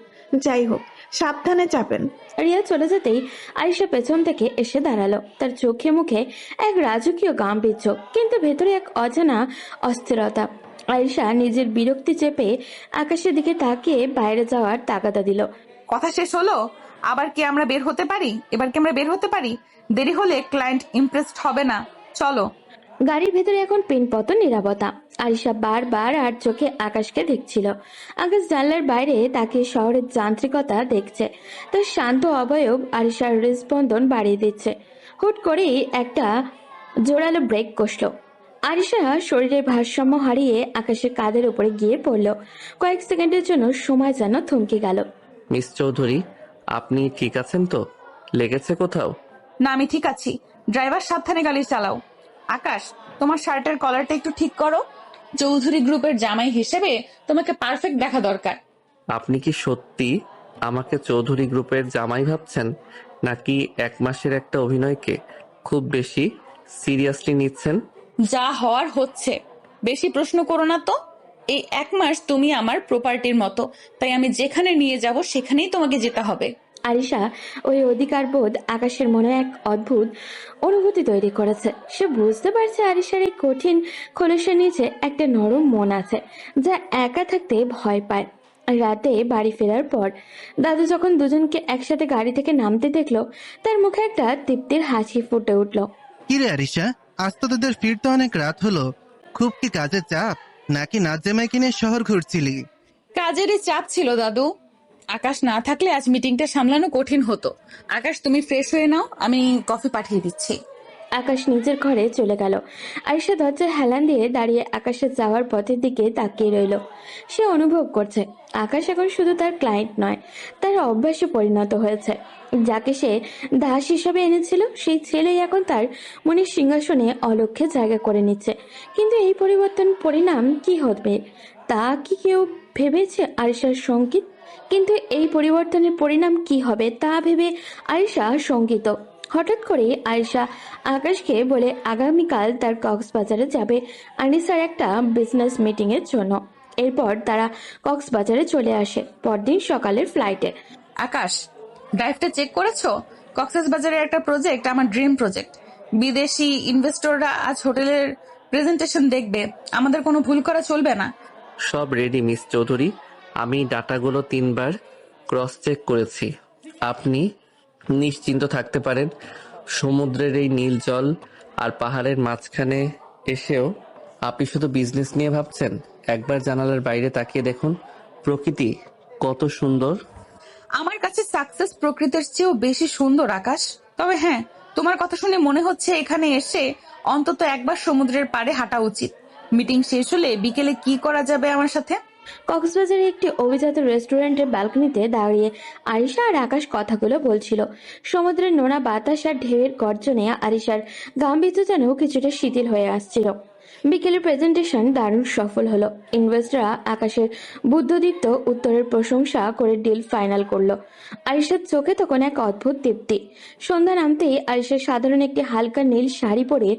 যাই হোক, সাবধানে যাবেন। রিয়া চলে যেতেই আরিশা পেছন থেকে এসে দাঁড়ালো। তার চোখে মুখে এক রাজকীয় গাম্ভীর্য, কিন্তু ভেতরে এক অজানা অস্থিরতা। আরিশা নিজের বিরক্তি চেপে আকাশের দিকে তাকিয়ে বাইরে যাওয়ার তাগাদা দিল। কথা শেষ হলো? আবার কি আমরা বের হতে পারি? এবার কি আমরা বের হতে পারি? দেরি হলে ক্লায়েন্ট ইমপ্রেসড হবে না। চলো। গাড়ির ভেতরে এখন পিনপতন নীরবতা। আরিশা বারবার আর চোখে আকাশকে দেখছিল। আকাশ জানলার বাইরে তাকে শহরের যান্ত্রিকতা দেখছে। তার শান্ত অবয়ব আরিশার হৃদস্পন্দন বাড়িয়ে দিচ্ছে। হুট করেই একটা জোরালো ব্রেক কষল। আরিশা শরীরের ভারসাম্য হারিয়ে আকাশের কাঁধের উপরে গিয়ে পড়ল। কয়েক সেকেন্ডের জন্য সময় যেন থমকে গেল। মিস চৌধুরী, আপনি ঠিক আছেন তো? লেগেছে কোথাও? না, আমি ঠিক আছি। ড্রাইভার সাবধানে গাড়ি চালাও। আকাশ, তোমার শার্টের কলারটা একটু ঠিক করো। চৌধুরী গ্রুপের জামাই হিসেবে তোমাকে পারফেক্ট দেখা দরকার। আপনি কি সত্যি আমাকে চৌধুরী গ্রুপের জামাই ভাবছেন, নাকি 1 মাসের একটা অভিনয়কে খুব বেশি সিরিয়াসলি নিচ্ছেন? যা হওয়ার হচ্ছে, বেশি প্রশ্ন করো না তো। এই 1 মাস তুমি আমার প্রপার্টির মতো, তাই আমি যেখানে নিয়ে যাব সেখানেই তোমাকে যেতে হবে। আরিশা ওই অধিকার বোধ আকাশের মনে এক অদ্ভুত অনুভূতি তৈরি করেছে। সে বুঝতে পারছে আরিশার এই কঠিন খোলসের নিচে একটা নরম মন আছে, যা একা থাকতে ভয় পায়। রাতে বাড়ি ফেরার পর দাদু যখন দুজনকে একসাথে গাড়ি থেকে নামতে দেখলো, তার মুখে একটা তৃপ্তির হাসি ফুটে উঠল। কিরে আরিশা, আজ তো তোদের ফিরতে অনেক রাত হলো। খুব কি কাজের চাপ, নাকি নাচ জামাই কিনে শহর ঘুরছিলি? কাজেরই চাপ ছিল দাদু। আকাশ না থাকলে আজ মিটিংটা সামলানো কঠিন হতো। আকাশ, তুমি ফ্রেশ হয়ে নাও, আমি কফি পাঠিয়ে দিচ্ছি। আকাশ নিজের ঘরে চলে গেল। আরিশা দরজার হেলান দিয়ে দাঁড়িয়ে আকাশের যাওয়ার পথের দিকে তাকিয়ে রইল। সে অনুভব করছে আকাশ এখন শুধু তার ক্লায়েন্ট নয়, তার অভ্যাসে পরিণত হয়েছে। যাকে সে দাস হিসাবে এনেছিল, সেই ছেলেই এখন তার মনের সিংহাসনে অলক্ষ্যে জায়গা করে নিচ্ছে। কিন্তু এই পরিবর্তন পরিণাম কি হবে তা কি কেউ ভেবেছে? আরিশার সঙ্গীত কিন্তু এই পরিবর্তনের পরিণাম কি হবে তা ভেবে আরিশা শঙ্কিত। হঠাৎ করে আয়েশা আকাশকে বলে আগামীকাল তার কক্সবাজারে যাবে আনিসার একটা বিজনেস মিটিং এর জন্য। এরপর তারা কক্সবাজারে চলে আসে পরদিন সকালের ফ্লাইটে। আকাশ, ড্রাইভটা চেক করেছো? কক্সবাজারের একটা প্রজেক্ট, আমার ড্রিম প্রজেক্ট। বিদেশি ইনভেস্টররা আজ হোটেলের প্রেজেন্টেশন দেখবে। আমাদের কোনো ভুল করা চলবে না। সব রেডি মিস চৌধুরী। আমি ডাটাগুলো 3 বার ক্রস চেক করেছি। আপনি নিশ্চিন্ত থাকতে পারেন। সমুদ্রের এই নীল জল আর পাহাড়ের মাঝখানে এসেও আপনি শুধু বিজনেস নিয়ে ভাবছেন? একবার জানালার বাইরে তাকিয়ে দেখুন, প্রকৃতি কত সুন্দর। আমার কাছে সাকসেস প্রকৃতির চেয়েও বেশি সুন্দর আকাশ। তবে হ্যাঁ, তোমার কথা শুনে মনে হচ্ছে এখানে এসে অন্তত একবার সমুদ্রের পাড়ে হাঁটা উচিত। মিটিং শেষ হলে বিকেলে কি করা যাবে আমার সাথে? কক্সবাজারে একটি অভিজাত রেস্টুরেন্টের ব্যালকনিতে দাঁড়িয়ে আরিশা আর আকাশ কথাগুলো বলছিল। সমুদ্রের নোনা বাতাস আর ঢেউয়ের গর্জনে আরিশার গাম্ভীর্য যেন কিছুটা শিথিল হয়ে আসছিল। বিকেলের প্রেজেন্টেশন দারুণ সফল হলো। ইনভেস্টররা আকাশের বুদ্ধদীপ্ত উত্তরের প্রশংসা করে ডিল ফাইনাল করলো। আরিশার চোখে তখন এক অদ্ভুত তৃপ্তি। সন্ধ্যা নামতেই আরিশা সাধারণ একটি হালকা নীল শাড়ি পরে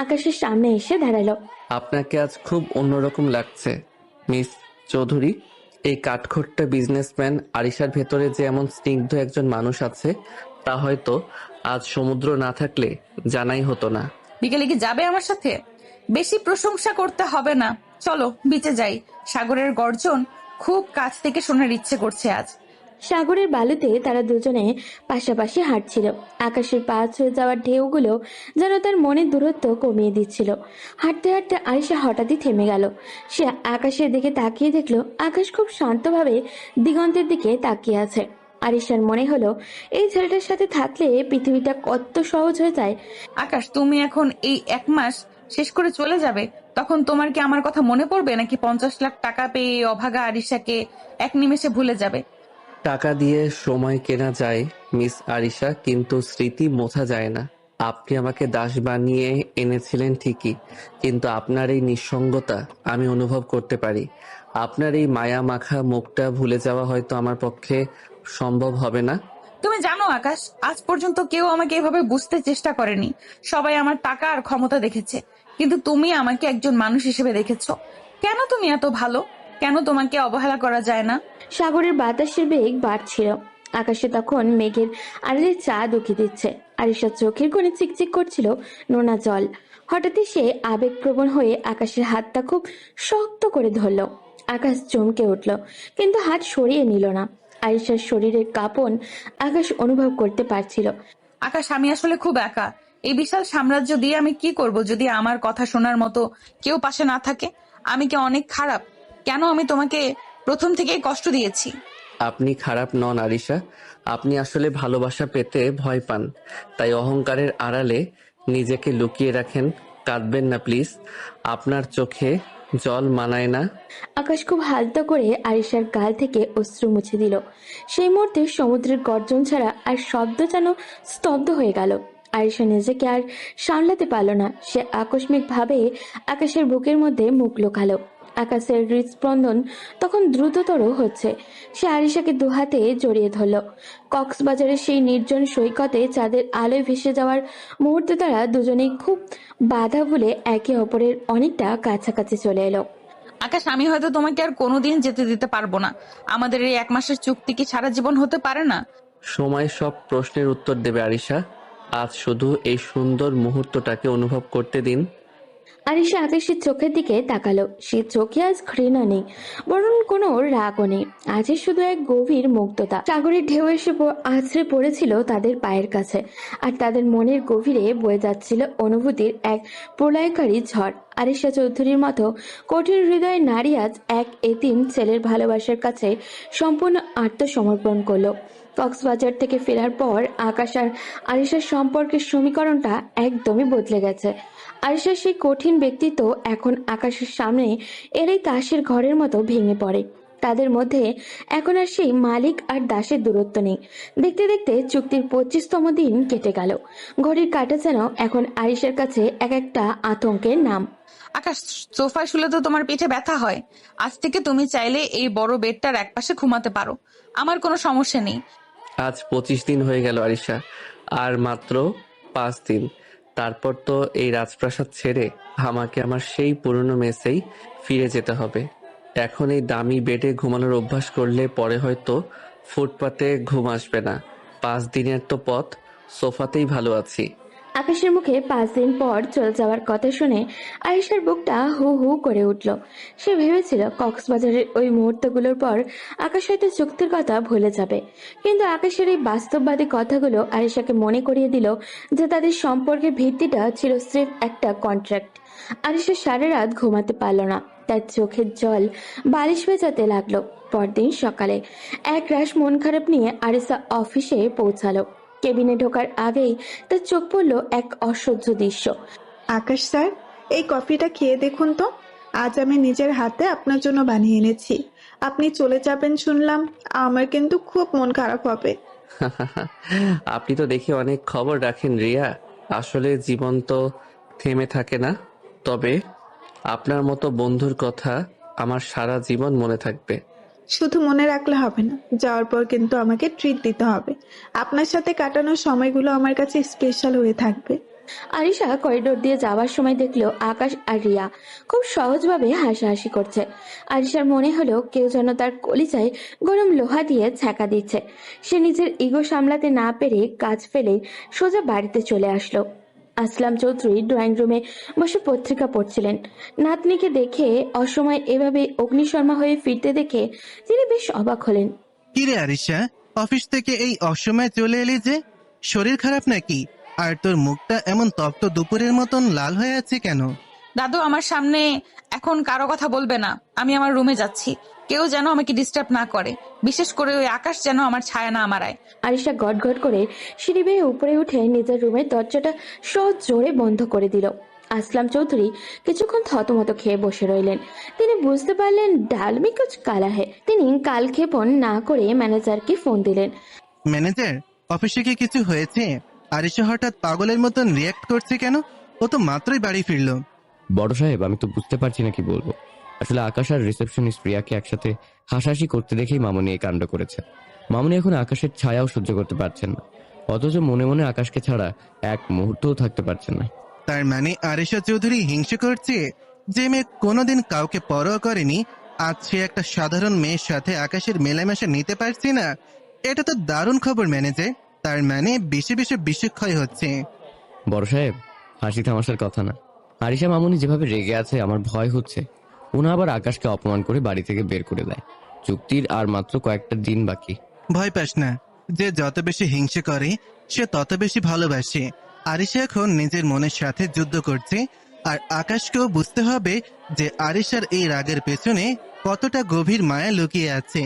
আকাশের সামনে এসে দাঁড়ালো। আপনাকে আজ খুব অন্যরকম লাগছে মিস চৌধুরী। এই কাঠখোট্টা বিজনেসম্যান আরিশার ভেতরে যে এমন স্নিগ্ধ একজন মানুষ আছে, তা হয়তো আজ সমুদ্র না থাকলে জানাই হতো না। বিকেলে কি যাবে আমার সাথে? বেশি প্রশংসা করতে হবে না, চলো বিচে যাই। সাগরের গর্জন খুব কাছ থেকে শোনার ইচ্ছে করছে আজ। সাগরের বালুতে তারা দুজনে পাশাপাশি হাঁটছিল। আকাশের পা ছুঁয়ে যাওয়ার ঢেউগুলো যেন তার মনের দূরত্ব কমিয়ে দিচ্ছিল। হাঁটতে হাঁটতে আরিশা হঠাৎই থেমে গেল। সে আকাশের দিকে তাকিয়ে দেখলো আকাশ খুব শান্তভাবে দিগন্তের দিকে তাকিয়ে আছে। আরিশার মনে হলো এই ছেলেটার সাথে থাকলে পৃথিবীটা কত সহজ হয়ে যায়। আকাশ, তুমি এখন এই 1 মাস শেষ করে চলে যাবে, তখন তোমার কি আমার কথা মনে পড়বে, নাকি 50 লাখ টাকা পেয়ে অভাগা আরিশাকে এক নিমেষে ভুলে যাবে? টাকা দিয়ে সময় কেনা যায় মিস আরিশা, কিন্তু স্মৃতি মোছা যায় না। আপনি আমাকে দাস বানিয়ে এনেছিলেন ঠিকই, কিন্তু আপনার এই নিঃসঙ্গতা আমি অনুভব করতে পারি। আপনার এই মায়া মাখা মুখটা ভুলে যাওয়া হয়তো আমার পক্ষে সম্ভব হবে না। তুমি জানো আকাশ, আজ পর্যন্ত কেউ আমাকে এভাবে বুঝতে চেষ্টা করেনি। সবাই আমার টাকা আর ক্ষমতা দেখেছে, কিন্তু তুমি আমাকে একজন মানুষ হিসেবে দেখেছো। কেন তুমি এত ভালো? কেন তোমাকে অবহেলা করা যায় না? সাগরের বাতাসের বেগ বাড়ছিল। আকাশে তখন মেঘের আড়ালে চাঁদ উঁকি দিচ্ছে। আরিশার চোখের কোণে চিকচিক করছিল নোনা জল। হঠাৎই সে আবেগপ্রবণ হয়ে আকাশের হাতটা খুব শক্ত করে ধরল। আকাশ চমকে উঠল, কিন্তু হাত সরিয়ে নিল না। আরিশার শরীরের কাঁপন আকাশ অনুভব করতে পারছিল। আকাশ, আমি আসলে খুব একা। এই বিশাল সাম্রাজ্য দিয়ে আমি কি করব যদি আমার কথা শোনার মতো কেউ পাশে না থাকে? আমি কি অনেক খারাপ? কেন আমি তোমাকে প্রথম থেকেই কষ্ট দিয়েছি? আপনি খারাপ নন আরিশা, আপনি আসলে ভালোবাসা পেতে ভয় পান, তাই অহংকারের আড়ালে নিজেকে লুকিয়ে রাখেন। কাঁদবেন না প্লিজ, আপনার চোখে জল মানায় না। আকাশ খুব হালকা করে আরিশার গাল থেকে অশ্রু মুছে দিল। সেই মুহূর্তে সমুদ্রের গর্জন ছাড়া আর শব্দ যেন স্তব্ধ হয়ে গেল। আরিশা নিজেকে আর সামলাতে পারল না। সে আকস্মিক ভাবে আকাশের বুকের মধ্যে মুখ লুকালো। আকাশের হৃদস্পন্দন তখন দ্রুততর হচ্ছে। সে আরিশাকে দুহাতে জড়িয়ে ধরল। কক্সবাজারের সেই নির্জন সৈকতে চাঁদের আলোয় ভেসে যাওয়ার মুহূর্তে তারা দুজনেই খুব বাধা ভুলে একে অপরের অনেকটা কাছাকাছি চলে এলো। আকাশ, আমি হয়তো তোমাকে আর কোনোদিন যেতে দিতে পারবো না। আমাদের এই 1 মাসের চুক্তি কি সারা জীবন হতে পারে না? সময় সব প্রশ্নের উত্তর দেবে আরিশা, আজ শুধু এই সুন্দর মুহূর্তটাকে অনুভব করতে দিন। আরিশা আকাশের চোখের দিকে তাকালো। সে চোখে আজ ঘৃণা নেই, বরং কোনো রাগও নেই। আজ শুধু এক গভীর মুগ্ধতা। সাগরের ঢেউ এসে আছড়ে পড়েছিল তাদের পায়ের কাছে, আর তাদের মনের গভীরে বয়ে যাচ্ছিল অনুভূতির এক প্রলয়কারী ঝড়। আরিশা চৌধুরীর মতো কঠিন হৃদয় নারী আজ এক এতিম ছেলের ভালোবাসার কাছে সম্পূর্ণ আত্মসমর্পণ করলো। কক্সবাজার থেকে ফেরার পর আকাশ আর আরিশার সম্পর্কের সমীকরণটা একদমই বদলে গেছে। আরিশার সেই কঠিন ব্যক্তিত্ব এখন আকাশের সামনে এলেই তাসের ঘরের মতো ভেঙে পড়ে। তাদের মধ্যে এখন আর সেই মালিক আর দাসের দূরত্ব নেই। দেখতে দেখতে চুক্তির 25তম দিন কেটে গেল। ঘড়ির কাঁটা যেন এখন আরিশার কাছে এক একটা আতঙ্কের নাম। আকাশ, সোফায় শুলে তো তোমার পিঠে ব্যথা হয়। আজ থেকে তুমি চাইলে এই বড় বেডটার একপাশে ঘুমাতে পারো, আমার কোনো সমস্যা নেই। আজ 25 দিন হয়ে গেল আরিশা, আর মাত্র 5 দিন, তারপর তো এই রাজপ্রাসাদ ছেড়ে আমাকে আমার সেই পুরনো মেসেই ফিরে যেতে হবে। এখন এই দামি বেডে ঘুমানোর অভ্যাস করলে পরে হয়তো ফুটপাতে ঘুম আসবে না। 5 দিনের তো পথ, সোফাতেই ভালো আছি। আকাশের মুখে 5 দিন পর চলে যাওয়ার কথা শুনে আয়েশার বুকটা হু হু করে উঠল। সে ভেবেছিল কক্সবাজারের ওই মুহূর্তগুলোর পর আকাশ হয়তো চুক্তির কথা ভুলে যাবে, কিন্তু আকাশের এই বাস্তববাদী কথাগুলো আয়েশাকে মনে করিয়ে দিল যে তাদের সম্পর্কের ভিত্তিটা ছিল স্রেফ একটা কন্ট্রাক্ট। আয়েশা সারা রাত ঘুমাতে পারল না, তার চোখের জল বালিশ ভেজাতে লাগলো। পরদিন সকালে এক রাশ মন খারাপ নিয়ে আরিসা অফিসে পৌঁছালো। কেবিনে ঢোকার আগেই তার চোখ পড়ল এক অসহ্য দৃশ্য। আকাশ স্যার, এই কফিটা খেয়ে দেখুন তো। আজ আমি নিজের হাতে আপনার জন্য বানিয়ে এনেছি। আপনি চলে যাবেন শুনলাম, আমার কিন্তু খুব মন খারাপ হবে। আপনি তো দেখি অনেক খবর রাখেন রিয়া। আসলে জীবন তো থেমে থাকে না, তবে আপনার মতো বন্ধুর কথা আমার সারা জীবন মনে থাকবে। শুধু মনে রাখলে হবে না, যাওয়ার পর কিন্তু আমাকে ট্রিট দিতে হবে। আপনার সাথে কাটানোর সময়গুলো আমার কাছে স্পেশাল হয়ে থাকবে। আরিশা করিডোর দিয়ে যাওয়ার সময় দেখলো আকাশ আর রিয়া খুব সহজভাবে হাসাহাসি করছে। আরিশার মনে হলো কেউ যেন তার কলিজায় গরম লোহা দিয়ে ছ্যাঁকা দিচ্ছে। সে নিজের ইগো সামলাতে না পেরে কাজ ফেলে সোজা বাড়িতে চলে আসলো। আসলাম চৌধুরী ড্রয়িং রুমে বসে পত্রিকা পড়ছিলেন। নাতনিকে দেখে অসময় এভাবে অগ্নিশর্মা হয়ে ফিরতে দেখে তিনি বেশ অবাক হলেন। কিরে আরিশা, অফিস থেকে এই অসময়ে চলে এলি যে? শরীর খারাপ নাকি? আর তোর মুখটা এমন তপ্ত দুপুরের মতন লাল হয়ে আছে কেন? দাদু, আমার সামনে এখন কারো কথা বলবে না। আমি আমার রুমে যাচ্ছি, কেউ যেন আমাকে ডিস্টার্ব না করে, বিশেষ করে ওই আকাশ যেন আমার ছায়া না মারায়। আরিশা গট গট করে সিঁড়ি বেয়ে উপরে উঠে নিজের রুমের দরজাটা সহজ জোরে বন্ধ করে দিল। আসলাম চৌধুরী কিছুক্ষণ থতমত খেয়ে বসে রইলেন। তিনি বুঝতে পারলেন ডাল মে কুছ কালা হে। তিনি কালক্ষেপণ না করে ম্যানেজারকে ফোন দিলেন। ম্যানেজার, অফিসে কি কিছু হয়েছে? আরিশা হঠাৎ পাগলের মতন রিয়াক্ট করছে কেন? ও তো মাত্রই বাড়ি ফিরলো। বড় সাহেব, আমি তো বুঝতে পারছি না কি বলবো। আসলে আকাশ আর রিসেপশনিস্ট প্রিয়াকে একসাথে হাসাহাসি করতে দেখেই মামনি এই কাণ্ড করেছে। মামনি এখন আকাশের ছায়াও সহ্য করতে পারছেন না, অথচ মনে মনে আকাশকে ছাড়া এক মুহূর্তও থাকতে পারছেন না। তার মানে আরিশা চৌধুরী হিংসে করছে? যে মেয়ে কোনোদিন কাউকে পরোয়া করেনি, আজ সে একটা সাধারণ মেয়ের সাথে আকাশের মেলামেশা নিতে পারছে না। এটা তো দারুণ খবর ম্যানেজার। তার মানে বেশি বেশি বিশ্বক্ষয় হচ্ছে। বড় সাহেব, হাসি তামাশার কথা না। আরিশা মামনি যেভাবে রেগে আছে, আমার ভয় হচ্ছে ওনা আবার আকাশকে অপমান করে বাড়ি থেকে বের করে দেয়। চুক্তির আর মাত্র কয়েকটা দিন বাকি। ভয় পাস না, যে যত বেশি হিংসে করে সে তত বেশি ভালোবাসে। আরিশা এখন নিজের মনের সাথে যুদ্ধ করছে, আর আকাশকেও বুঝতে হবে যে আরিশার এই রাগের পেছনে কতটা গভীর মায়া লুকিয়ে আছে।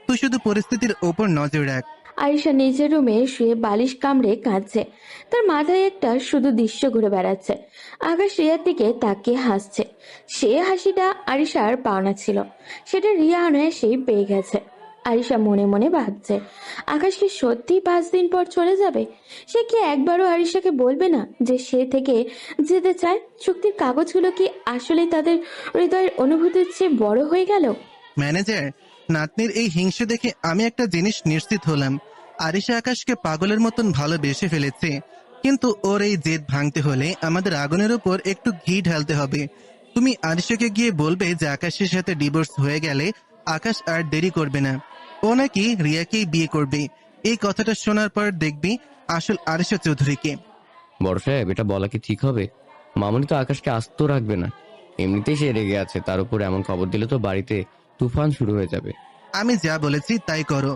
তুই শুধু পরিস্থিতির ওপর নজর রাখ। আরিশা নিজের রুমে শুয়ে বালিশ কামড়ে কাঁদছে। তার মাথায় একটা শুধু দৃশ্য ঘুরে বেড়াচ্ছে। আকাশ রিয়ার দিকে তাকিয়ে হাসছে। সে হাসিটা আরিশার পাওনা ছিল, সেটা রিয়া অনায়াসেই পেয়ে গেছে। আরিশা মনে মনে ভাবছে, আকাশ কি সত্যি 5 দিন পর চলে যাবে? সে কি একবারও আরিশাকে বলবে না যে সে থেকে যেতে চায়? চুক্তির কাগজগুলো কি আসলে তাদের হৃদয়ের অনুভূতির চেয়ে বড় হয়ে গেল? ম্যানেজার, নাতনির এই হিংসে দেখে আমি একটা জিনিস নিশ্চিত হলাম, আরিশা আকাশকে পাগলের মতন ভালোবেসে ফেলেছে। কিন্তু ওর এই জেদ ভাঙতে হলে আমাদের আগুনের উপর একটু ঘি ঢালতে হবে। তুমি আরিশাকে গিয়ে বলবে যে আকাশের সাথে ডিভোর্স হয়ে গেলে আকাশ আর দেরি করবে না, ও নাকি রিয়াকেই বিয়ে করবে। এই কথাটা শোনার পর দেখবি আসল আরিশা চৌধুরীকে। বড় সাহেব, এটা বলা কি ঠিক হবে? মামনি তো আকাশকে আস্ত রাখবে না। এমনিতেই সে রেগে আছে, তার উপর এমন খবর দিলে তো বাড়িতে তুফান শুরু হয়ে যাবে। আমি যা বলেছি তাই করো।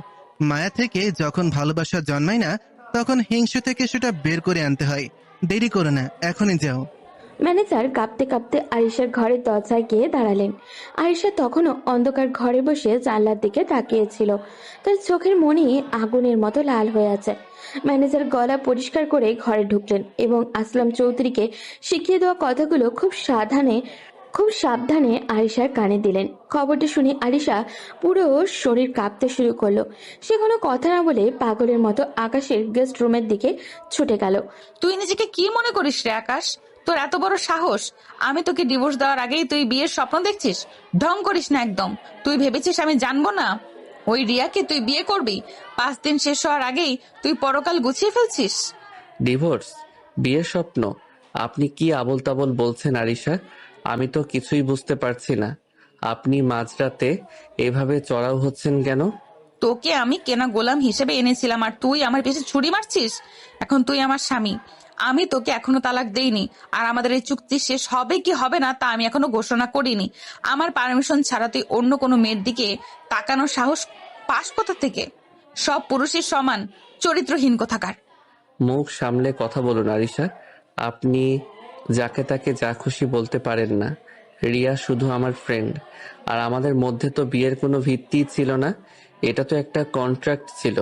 মায়া থেকে যখন ভালোবাসা জন্মায় না, তখন হিংসা থেকে সেটা বের করে আনতে হয়। দেরি করো না, এখনই যাও। ম্যানেজার কাঁপতে কাঁপতে আরিশার ঘরের দরজায় গিয়ে দাঁড়ালেন। আরিশা তখনও অন্ধকার ঘরে বসে জানলার দিকে তাকিয়েছিল। তার চোখের মনি আগুনের মতো লাল হয়ে আছে। ম্যানেজার গলা পরিষ্কার করে ঘরে ঢুকলেন এবং আসলাম চৌধুরীকে শিখিয়ে দেওয়া কথাগুলো খুব সাবধানে আরিশার কানে দিলেন। খবরটি শুনে আরিশা পুরো শরীর কাঁপতে শুরু করলো। সে কোনো কথা না বলে পাগলের মতো আকাশের গেস্ট রুমের দিকে ছুটে গেল। তুই নিজেকে কি মনে করিস রে আকাশ? তোর এত বড় সাহস! আমি তোকে ডিভোর্স দেওয়ার আগেই তুই বিয়ের স্বপ্ন দেখছিস? ঢং করিস না একদম। তুই ভেবেছিস আমি জানবো না ওই রিয়াকে তুই বিয়ে করবি? 5 দিন শেষ হওয়ার আগেই তুই পরকাল গুছিয়ে ফেলছিস। ডিভোর্স? বিয়ের স্বপ্ন? আপনি কি আবোল তাবোল বলছেন আরিশা? আমি তো কিছুই বুঝতে পারছি না। আপনি মাঝরাতে এভাবে চড়াও হচ্ছেন কেন? তোকে আমি কেনা গোলাম হিসেবে এনেছিলাম, আর তুই আমার পিছে ছুরি মারছিস। এখন তুই আমার স্বামী, আমি তোকে এখনো তালাক দেইনি। আর আমাদের এই চুক্তি শেষ হবে কি হবে না তা আমি এখনো ঘোষণা করিনি। আমার পারমিশন ছাড়া তুই অন্য কোনো মেয়ের দিকে তাকানোর সাহস পাস কোথা থেকে? সব পুরুষের সমান চরিত্রহীন কোথাকার। মুখ সামলে কথা বলুন আরিশা। আপনি যাকে তাকে যা খুশি বলতে পারেন না। রিয়া শুধু আমার ফ্রেন্ড, আর আমাদের মধ্যে তো বিয়ের কোনো ভিত্তি ছিল না। এটা তো একটা কন্ট্রাক্ট ছিল।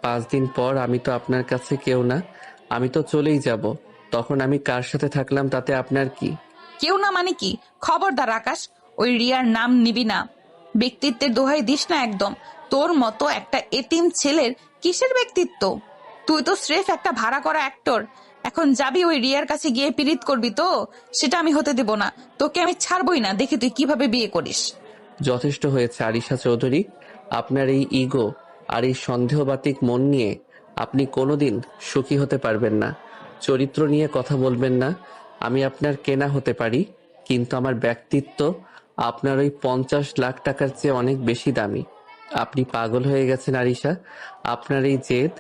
5 দিন পর আমি তো আপনার কাছে কেউ না, আমি তো চলেই যাব। তখন আমি কার সাথে থাকলাম তাতে আপনার কি? কেউ না মানে কি? খবরদার আকাশ, ওই রিয়ার নাম নিবি না। ব্যক্তিত্বের দোহাই দিস না একদম। তোর মতো একটা এতিম ছেলের কিসের ব্যক্তিত্ব? তুই তো স্রেফ একটা ভাড়া করা অ্যাক্টর। এখন যাবি ওই রিয়ার কাছে গিয়ে পীড়িত করবি তো? সেটা আমি হতে দেব না। তোকে আমি ছাড়বই না, দেখি তুই কিভাবে বিয়ে করিস। যথেষ্ট হয়েছে আরিশা চৌধুরী। আপনার এই ইগো আর এই সন্দেহবাতিক মন নিয়ে আপনি কোনোদিন সুখী হতে পারবেন না। চরিত্র নিয়ে কথা বলবেন না। আমি আপনার কেনা হতে পারি, কিন্তু আমার ব্যক্তিত্ব আপনার ওই 50 লাখ টাকার চেয়ে অনেক বেশি দামি। আপনি পাগল হয়ে গেছেন আরিশা। আপনার এই জেদ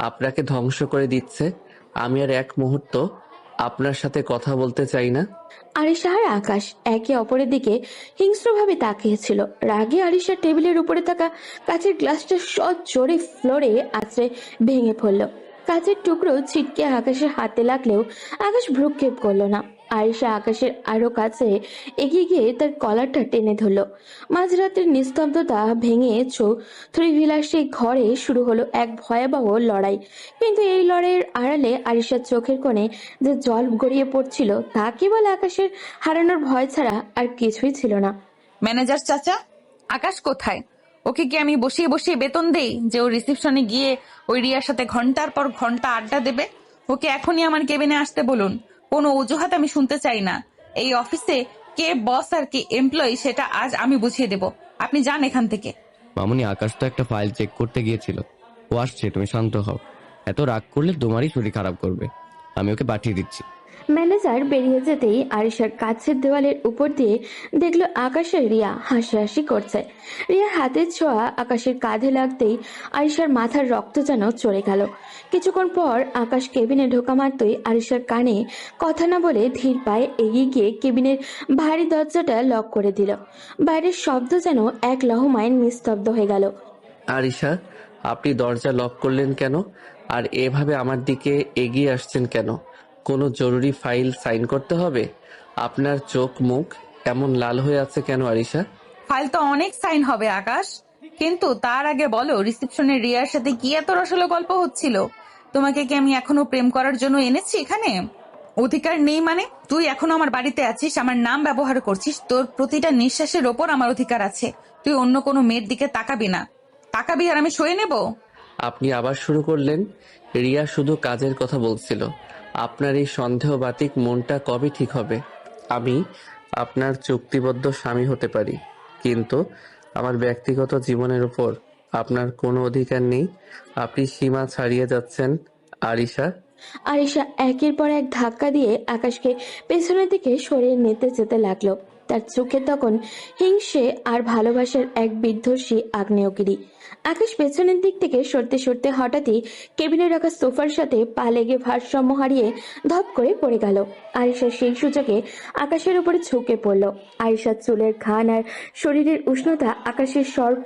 আপনাকে ধ্বংস করে দিচ্ছে। আমি আর এক মুহূর্ত আপনার সাথে কথা বলতে চাই না। আরিশা আর আকাশ একে অপরের দিকে হিংস্রভাবে তাকিয়েছিল। রাগে আরিশার টেবিলের উপরে থাকা কাচের গ্লাসটা সজোরে ফ্লোরে আছড়ে ভেঙে পড়ল। কাচের টুকরো ছিটকে আকাশের হাতে লাগলেও আকাশ ভ্রুক্ষেপ করলো না। আয়েশা আকাশের আরো কাছে এগিয়ে গিয়ে তার কলারটা টেনে ধরল। মাঝরাতের নিস্তব্ধতা ভেঙে থ্রিভিলার সেই ঘরে শুরু হলো এক ভয়াবহ লড়াই। কিন্তু এই লড়াইয়ের আড়ালে আয়েশার চোখের কোণে যে জল গড়িয়ে পড়ছিল তা কেবল আকাশের হারানোর ভয় ছাড়া আর কিছুই ছিল না। ম্যানেজার চাচা, আকাশ কোথায়? ওকে কি আমি বসিয়ে বসিয়ে বেতন দেই যে ও রিসেপশনে গিয়ে ওই রিয়ার সাথে ঘন্টার পর ঘন্টা আড্ডা দেবে? ওকে এখনই আমার কেবিনে আসতে বলুন। কোনো অজুহাত আমি শুনতে চাই না। এই অফিসে কে বস আর কে এমপ্লয়ি সেটা আজ আমি বুঝিয়ে দেব। আপনি যান এখান থেকে। মামুনি, আকাশ তো একটা ফাইল চেক করতে গিয়েছিল, ও আসছে, তুমি শান্ত হও। এত রাগ করলে তোমারই শরীর খারাপ করবে। আমি ওকে পাঠিয়ে দিচ্ছি। ম্যানেজার বেরিয়ে যেতেই আরিশার কাছের দেওয়ালের উপর দিয়ে দেখলো আকাশের রিয়া হাসাহাসি করছে। রিয়ার হাতের ছোঁয়া আকাশের কাঁধে লাগতেই আরিশার মাথার রক্ত যেন চড়ে গেল। কিছুক্ষণ পর আকাশ কেবিনে ঢোকা মাত্রই আরিশার কানে কথা না বলে ধীর পায়ে এগিয়ে গিয়ে কেবিনের ভারী দরজাটা লক করে দিল। বাইরের শব্দ যেন এক লহমায় নিস্তব্ধ হয়ে গেল। আরিশা, আপনি দরজা লক করলেন কেন? আর এভাবে আমার দিকে এগিয়ে আসছেন কেন? কোনো জরুরি ফাইল সাইন করতে হবে? আপনার চোখ মুখ এমন লাল হয়ে আছে কেন আরিশা? ফাইল তো অনেক সাইন হবে আকাশ, কিন্তু তার আগে বলো রিসেপশনে রিয়ার সাথে কি এত রসলো গল্প হচ্ছিল? তোমাকে কি আমি এখনো প্রেম করার জন্য এনেছি এখানে? অধিকার নেই মানে? তুই এখনো আমার বাড়িতে আছিস, আমার নাম ব্যবহার করছিস, তোর প্রতিটা নিঃশ্বাসের ওপর আমার অধিকার আছে। তুই অন্য কোনো মেয়ের দিকে তাকাবি না। তাকাবি আর আমি সয়ে নেব? আপনি আবার শুরু করলেন। রিয়া শুধু কাজের কথা বলছিল। আপনার এই সন্দেহবাতিক মনটা কবে ঠিক হবে? আমি আপনার চুক্তিবদ্ধ স্বামী হতে পারি, কিন্তু আমার ব্যক্তিগত জীবনের উপর আপনার কোনো অধিকার নেই। আপনি সীমা ছাড়িয়ে যাচ্ছেন আরিশা। আরিশা একের পর এক ধাক্কা দিয়ে আকাশকে পেছনের দিকে সরিয়ে নিতে যেতে লাগলো। তার চোখে তখন হিংসে আর ভালোবাসার এক বিধ্বংসী আগ্নেয়গিরি। আকাশ পেছনের দিক থেকে সরতে সরতে হঠাৎই কেবিনে রাখা সোফার সাথে পা লেগে ভারসাম্য হারিয়ে ধপ করে পড়ে গেল। আরিশা সেই সুযোগে আকাশের উপরে ঝুঁকে পড়ল। আরিশার চুলের ঘান আর শরীরের উষ্ণতা আকাশের সর্প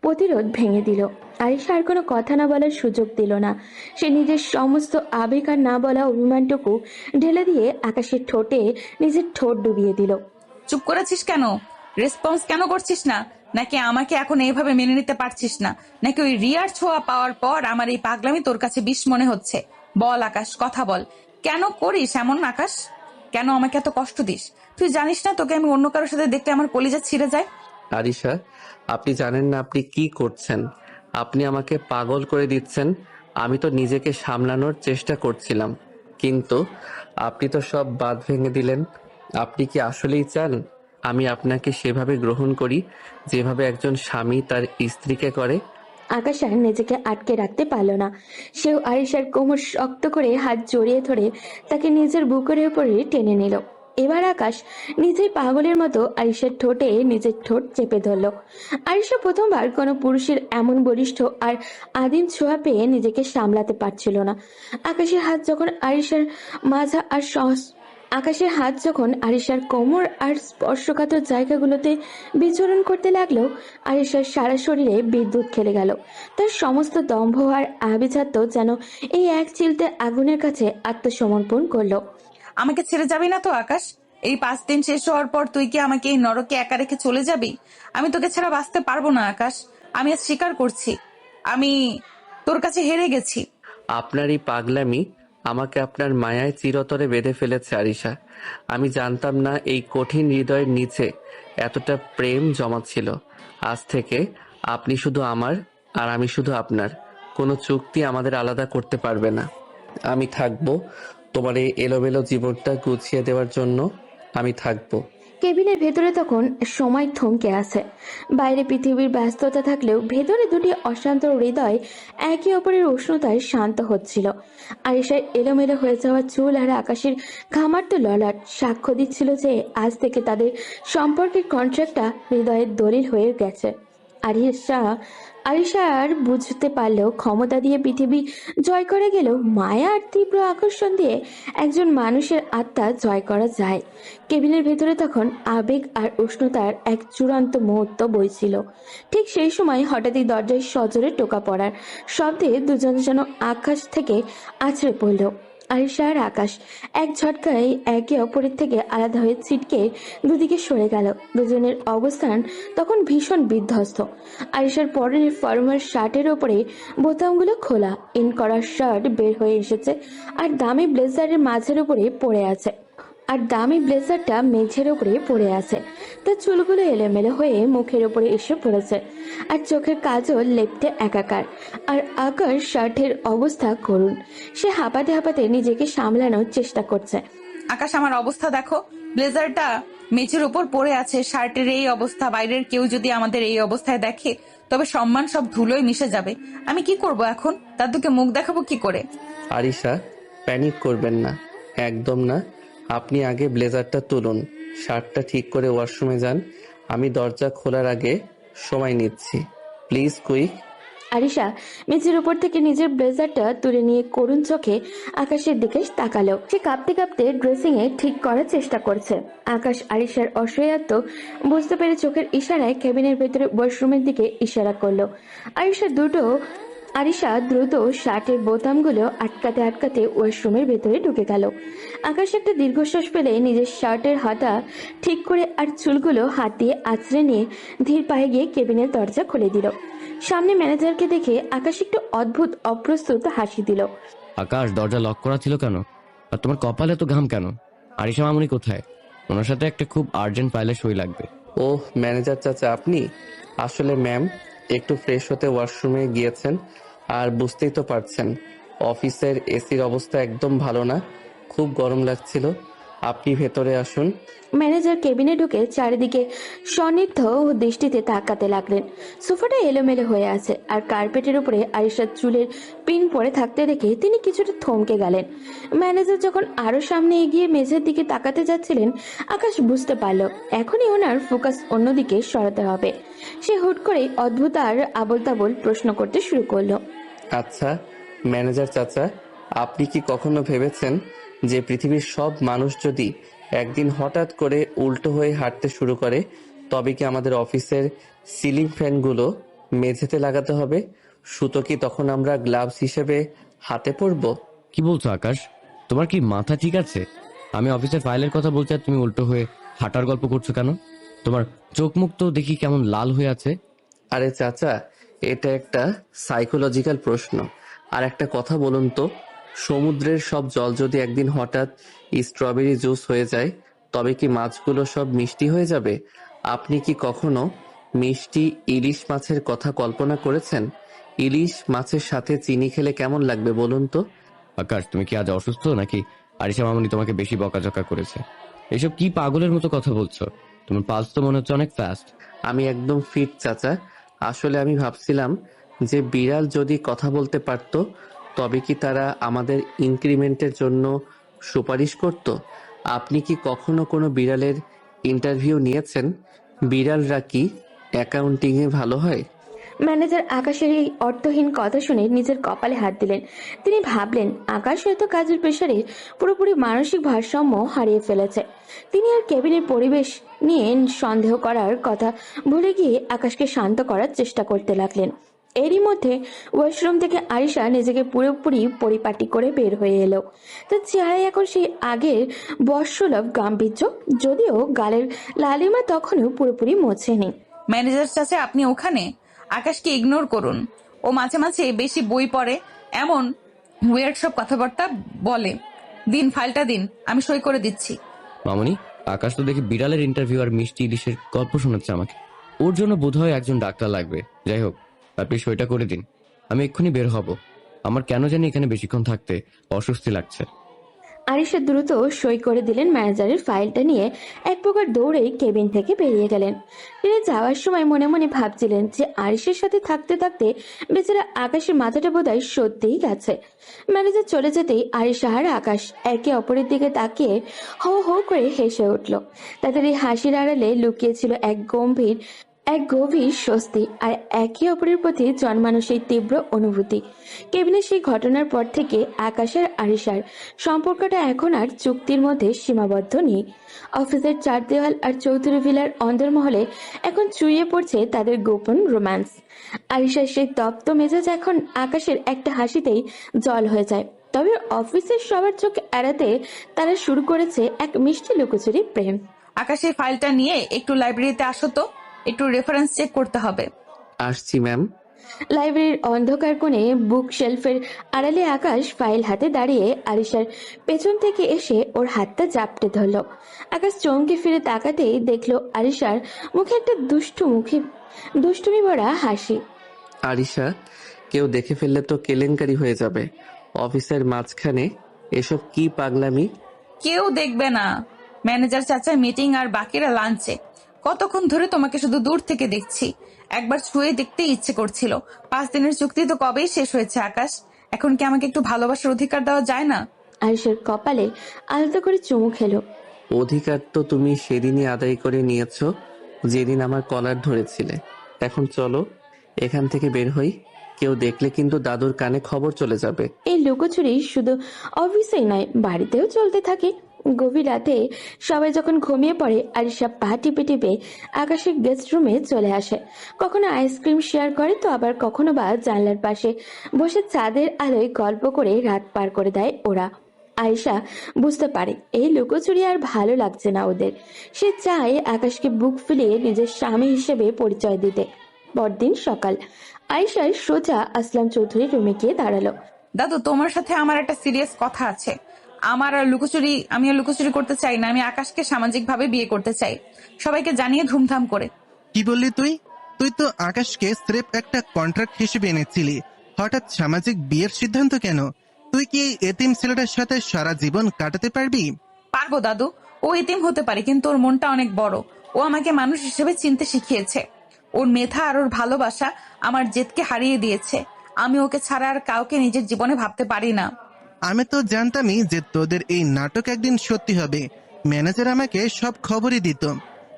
প্রতিরোধ ভেঙে দিল। আরিশা আর কোনো কথা না বলার সুযোগ দিল না। সে নিজের সমস্ত আবেগ আর না বলা অভিমানটুকু ঢেলে দিয়ে আকাশের ঠোঁটে নিজের ঠোঁট ডুবিয়ে দিল। চুপ করেছিস কেন? রেসপন্স কেন করছিস না? নাকি আমাকে এখন এইভাবে মেনে নিতে পারছিস না? নাকি ওই রিয়ার ছোঁয়া পাওয়ার পর আমার এই পাগলামি তোর কাছে বিষ মনে হচ্ছে? বল আকাশ, কথা বল। কেন করিস এমন আকাশ? কেন আমাকে এত কষ্ট দিস? তুই জানিস না তোকে আমি অন্য কারোর সাথে দেখলে আমার কলিজা ছিঁড়ে যায়? আরিশা, আপনি জানেন না আপনি কি করছেন? আপনি আমাকে পাগল করে দিচ্ছেন। আমি তো নিজেকে সামলানোর চেষ্টা করছিলাম, কিন্তু আপনি তো সব বাঁধ ভেঙে দিলেন। আপনি কি আসলেই চান আমি আপনাকে সেভাবে গ্রহণ করি যেভাবে একজন স্বামী তার স্ত্রীকে করে? আকাশ আর নিজেকে আটকে রাখতে পারল না। সেও আরিশার কোমর শক্ত করে হাত জড়িয়ে ধরে তাকে নিজের বুকের উপরে টেনে নিল। এবার আকাশ নিজেই পাগলের মতো আরিশার ঠোঁটে নিজের ঠোঁট চেপে ধরল। আরিশা প্রথমবার কোনো পুরুষের এমন বলিষ্ঠ আর আদিম ছোঁয়া পেয়ে নিজেকে সামলাতে পারছিল না। আকাশের হাত যখন আরিশার কোমর আর স্পর্শকাতর জায়গাগুলোতে বিচরণ করতে লাগলো, আরিশার সারা শরীরে বিদ্যুৎ খেলে গেল। তার সমস্ত দম্ভ আর আভিজাত্য যেন এই এক চিলতে আগুনের কাছে আত্মসমর্পণ করলো। আমাকে ছেড়ে যাবি না তো আকাশ? এই 5 দিন শেষ হওয়ার পর তুই কি আমাকে এই নরকে একা রেখে চলে যাবি? আমি তোকে ছাড়া বাঁচতে পারবো না আকাশ। আমি আজ স্বীকার করছি, আমি তোর কাছে হেরে গেছি। আপনার এই পাগলামি আমাকে আপনার মায়ায় চিরতরে বেঁধে ফেলেছে আরিশা। আমি জানতাম না এই কঠিন হৃদয়ের নিচে এতটা প্রেম জমা ছিল। আজ থেকে আপনি শুধু আমার আর আমি শুধু আপনার। কোনো চুক্তি আমাদের আলাদা করতে পারবে না। আমি থাকবো তোমার এই এলোমেলো জীবনটা গুছিয়ে দেওয়ার জন্য। আমি থাকবো। কেবিনের ভেতরে তখন সময় থমকে আছে। বাইরে পৃথিবীর ব্যস্ততা থাকলেও ভেতরে দুটি অশান্ত হৃদয় একে অপরের উষ্ণতায় শান্ত হচ্ছিল। আরিশার এলোমেলো হয়ে যাওয়া চুল আর আকাশের ঘামার্ত ললাট সাক্ষ্য দিচ্ছিল যে আজ থেকে তাদের সম্পর্কের কন্ট্রাক্টটা হৃদয়ের দলিল হয়ে গেছে। আরিশা আর বুঝতে পারলেও ক্ষমতা দিয়ে পৃথিবী জয় করা গেলেও মায়া আর তীব্র আকর্ষণ দিয়ে একজন মানুষের আত্মা জয় করা যায়। কেবিনের ভেতরে তখন আবেগ আর উষ্ণতার এক চূড়ান্ত মুহূর্ত বইছিল। ঠিক সেই সময় হঠাৎই দরজায় সজোরে টোকা পড়ার শব্দে দুজন যেন আকাশ থেকে আছড়ে পড়ল। আরিশা আর আকাশ এক ঝটকায় একে অপরের থেকে আলাদা হয়ে ছিটকে দুদিকে সরে গেল। দুজনের অবস্থান তখন ভীষণ বিধ্বস্ত। আরিশার পরনের ফর্মাল শার্টের ওপরে বোতামগুলো খোলা, ইন করা শার্ট বের হয়ে এসেছে আর দামি ব্লেজারের মাঝের উপরে পড়ে আছে। ব্লেজারটা মেঝের উপরে পড়ে আছে। তার চুলগুলো এলোমেলো হয়ে মুখের উপরে এসে পড়েছে আর চোখের কাজল লেপ্টে একাকার। আর আকাশ শার্টের অবস্থা করুন। সে হাঁপাতে হাঁপাতে নিজেকে সামলানোর চেষ্টা করছে। আকাশ, আমার অবস্থা দেখো, ব্লেজারটা মেঝের উপর পড়ে আছে, শার্টের এই অবস্থা। বাইরের কেউ যদি আমাদের এই অবস্থায় দেখে তবে সম্মান সব ধুলোয় মিশে যাবে। আমি কি করব এখন? দাদুকে মুখ দেখাবো কি করে? আরিশা, প্যানিক করবেন না, একদম না। আপনি আগে ব্লেজারটা তুলুন, শার্টটা ঠিক করে ওয়াশরুমে যান। আমি দরজা খোলার আগে সময় নিচ্ছি, প্লিজ কুইক। আরিশা মেঝের উপর থেকে নিজের ব্লেজারটা তুলে নিয়ে করুণ চোখে আকাশের দিকে তাকালো। সে কাঁপতে কাঁপতে ড্রেসিং এ ঠিক করার চেষ্টা করছে। আকাশ আরিশার অসহায়ত্ব বুঝতে পেরে চোখের ইশারায় কেবিনের ভেতরে ওয়াশরুমের দিকে ইশারা করলো। আরিশা দ্রুত শার্টের বোতামগুলো আটকাতে আটকাতে ওয়াশরুমের ভেতরে ঢুকে গেল। আকাশ একটা দীর্ঘশ্বাস ফেলে নিজের শার্টের হাতা ঠিক করে আর চুলগুলো হাত দিয়ে আঁচড়ে নিয়ে ধীর পায়ে গিয়ে কেবিনের দরজা খুলে দিল। সামনে ম্যানেজারকে দেখে আকাশ একটু অদ্ভুত অপ্রস্তুত হাসি দিল। আকাশ, দরজা লক করা ছিল কেন? আর তোমার কপালে তো ঘাম কেন? আরিশা মামুনি কোথায়? ওনার সাথে একটা খুব আর্জেন্ট ফাইলে সই লাগবে। ওহ, ম্যানেজার চাচা আপনি? আসলে ম্যাম একটু ফ্রেশ হতে ওয়াশরুমে গিয়েছেন। আর বুঝতেই তো পারছেন অফিসের এসির অবস্থা একদম ভালো না, খুব গরম লাগছিল। আপনি ভেতরে আসুন। ম্যানেজার কেবিনে ঢুকে চারিদিকে সন্নিগ্ধ দৃষ্টিতে তাকাতে লাগলেন। সোফাটা এলোমেলো হয়ে আছে আর কার্পেটের উপরে আরিশার চুলের পিন পড়ে থাকতে দেখে তিনি কিছুটা থমকে গেলেন। ম্যানেজার যখন আরো সামনে এগিয়ে মেঝের দিকে তাকাতে যাচ্ছিলেন, আকাশ বুঝতে পারল এখনই ওনার ফোকাস অন্যদিকে সরাতে হবে। সে হুট করে অদ্ভুত আর আবল তাবল প্রশ্ন করতে শুরু করলো। আচ্ছা ম্যানেজার চাচা, আপনি কি কখনো ভেবেছেন যে পৃথিবীর সব মানুষ যদি একদিন হঠাৎ করে উল্টো হয়ে হাঁটতে শুরু করে, তবে কি আমাদের অফিসের সিলিং ফ্যানগুলো মেঝেতে লাগাতে হবে? সুতো কি তখন আমরা গ্লাভস হিসেবে হাতে পরবো? কি বলছো আকাশ? তোমার কি মাথা ঠিক আছে? আমি অফিসের ফাইলের কথা বলছি আর তুমি উল্টো হয়ে হাঁটার গল্প করছো কেন? তোমার চোখ মুখ তো দেখি কেমন লাল হয়ে আছে। আরে চাচা, এটা একটা সাইকোলজিক্যাল প্রশ্ন। আর একটা কথা বলুন তো, সমুদ্রের সব জল যদি একদিন হঠাৎ স্ট্রবেরি জুস হয়ে যায়, তবে কি মাছগুলো সব মিষ্টি হয়ে যাবে? আপনি কি কখনো মিষ্টি ইলিশ মাছের কথা কল্পনা করেছেন? ইলিশ মাছের সাথে চিনি খেলে কেমন লাগবে বলুন তো? আকাশ, তুমি কি আজ অসুস্থ নাকি আরিশা মামুনি তোমাকে বেশি বকাঝকা করেছে? এসব কি পাগলের মতো কথা বলছো? তোমার পালস তো মনে হচ্ছে অনেক ফাস্ট। আমি একদম ফিট চাচা। আসলে আমি ভাবছিলাম যে বিড়াল যদি কথা বলতে পারতো, তবে কি তারা আমাদের ইনক্রিমেন্টের জন্য সুপারিশ করত? আপনি কি কখনো কোনো বিড়ালের ইন্টারভিউ নিয়েছেন? বিড়ালরা কি অ্যাকাউন্টিংয়ে ভালো হয়? ম্যানেজার আকাশের এই অর্থহীন কথা শুনে নিজের কপালে হাত দিলেন। তিনি ভাবলেন আকাশ হয়তো কাজের প্রেসারে পুরোপুরি মানসিক ভারসাম্য হারিয়ে ফেলেছে। তিনি আর কেবিনের পরিবেশ নিয়ে সন্দেহ করার কথা ভুলে গিয়ে আকাশকে শান্ত করার চেষ্টা করতে লাগলেন। এরই মধ্যে ওয়াশরুম থেকে আরিশা নিজেকে পুরোপুরি পরিপাটি করে বের হয়ে এলো। তার চেহারায় এখন সেই আগের বর্ষলভ গাম্ভীর্য, যদিও গালের লালিমা তখনও পুরোপুরি মোছেনি। ম্যানেজার চাচা, আপনি ওখানে? আকাশকে ইগনোর করুন। ও মাঝে মাঝে বেশি বই পড়ে, এমন ওয়েয়ার্ড সব কথাবার্তা বলে। দিন, ফাইলটা দিন, আমি সই করে দিচ্ছি। মামুনি, আকাশ তো দেখি বিড়ালের ইন্টারভিউ আর মিষ্টি ইলিশের গল্প শোনাচ্ছে আমাকে। ওর জন্য বোধহয় একজন ডাক্তার লাগবে। যাই হোক, আপনি সইটা করে দিন, আমি এক্ষুনি বের হব। আমার কেন জানি এখানে বেশিক্ষণ থাকতে অস্বস্তি লাগছে। আরিশা দ্রুত সই করে দিলেন। ম্যানেজারের ফাইলটা নিয়ে এক প্রকার দৌড়েই কেবিন থেকে বেরিয়ে গেলেন। তিনি যাওয়ার সময় মনে মনে ভাবছিলেন যে আরিশের সাথে থাকতে থাকতে বেচারা আকাশের মাথাটা বোধহয় সত্যিই গেছে। ম্যানেজার চলে যেতেই আরিশা আর আকাশ একে অপরের দিকে তাকিয়ে হো হো করে হেসে উঠল। তাদের এই হাসির আড়ালে লুকিয়েছিল এক গভীর স্বস্তি আর একে অপরের প্রতি জন্মানো সেই তীব্র অনুভূতি। কেবিনের সেই ঘটনার পর থেকে আকাশ আর আরিশার সম্পর্কটা এখন আর চুক্তির মধ্যে সীমাবদ্ধ নেই। অফিসের চার দেওয়াল আর চৌধুরী ভিলার অন্দরমহলে এখন চুইয়ে পড়ছে তাদের গোপন রোম্যান্স। আরিশার সেই তপ্ত মেজাজ এখন আকাশের একটা হাসিতেই জল হয়ে যায়। তবে অফিসের সবার চোখ এড়াতে তারা শুরু করেছে এক মিষ্টি লুকোচুরি প্রেম। আকাশ এই ফাইলটা নিয়ে একটু লাইব্রেরিতে আসো তো, একটু রেফারেন্স চেক করতে হবে। আসছি ম্যাম। লাইব্রেরির অন্ধকার কোণে বুক শেলফের আড়ালে আকাশ ফাইল হাতে দাঁড়িয়ে আরিশার পেছন থেকে এসে ওর হাতটা জাপটে ধরল। আকাশ চমকে ফিরে তাকাতেই দেখলো আরিশার মুখে একটা দুষ্টুমি ভরা হাসি। আরিশা, কেউ দেখে ফেললে তো কেলেঙ্কারি হয়ে যাবে। অফিসের মাঝখানে এসব কি পাগলামি? কেউ দেখবে না, ম্যানেজার চাচা মিটিং আর বাকিরা লাঞ্চে। কতক্ষণ ধরে তোমাকে শুধু দূর থেকে দেখছি, একবার ছুঁয়ে দেখতে ইচ্ছে করছিল। 5 দিনের চুক্তি তো কবেই শেষ হয়েছে আকাশ, এখন কি আমাকে একটু ভালোবাসার অধিকার দেওয়া যায় না? আরিশার কপালে আলতো করে চুমু খেলো। অধিকার তো তুমি সেদিনই আদায় করে নিয়েছো, যেদিন আমার কলার ধরেছিলে। এখন চলো এখান থেকে বের হই, কেউ দেখলে কিন্তু দাদুর কানে খবর চলে যাবে। এই লুকোচুরি শুধু অফিসেই নয়, বাড়িতেও চলতে থাকে। গভীর রাতে সবাই যখন ঘুমিয়ে পড়ে আরিশা পা টিপে টিপে আকাশের গেস্ট রুমে চলে আসে। কখনো আইসক্রিম শেয়ার করে, তো আবার কখনো বা জানলার পাশে বসে চাঁদের আলোয় গল্প করে রাত পার করে দেয় ওরা। আয়েশা বুঝতে পারে এই লুকোচুরি আর ভালো লাগছে না ওদের। সে চায় আকাশকে বুক ফুলিয়ে নিজের স্বামী হিসেবে পরিচয় দিতে। পরদিন সকাল, আয়েশার সোজা আসলাম চৌধুরীর রুমে গিয়ে দাঁড়ালো। দাদু, তোমার সাথে আমার একটা সিরিয়াস কথা আছে। আমি আর লুকোচুরি করতে চাই না। আমি আকাশকে সামাজিকভাবে বিয়ে করতে চাই, সবাইকে জানিয়ে ধুমধাম করে। কি বললি তুই? তুই তো আকাশকে স্রেফ একটা কন্ট্রাক্ট হিসেবে এনেছিলি, হঠাৎ সামাজিক বিয়ের সিদ্ধান্ত কেন? তুই কি এই এতিম ছেলেটার সাথে সারা জীবন কাটাতে পারবি? পারবো দাদু, ও এতিম হতে পারে কিন্তু ওর মনটা অনেক বড়। ও আমাকে মানুষ হিসেবে চিনতে শিখিয়েছে। ওর মেধা আর ওর ভালোবাসা আমার জেদকে হারিয়ে দিয়েছে। আমি ওকে ছাড়া আর কাউকে নিজের জীবনে ভাবতে পারি না। আমি তো জানতামই যে তোদের এই নাটক একদিন সত্যি হবে। ম্যানেজার আমাকে সব খবরই দিত।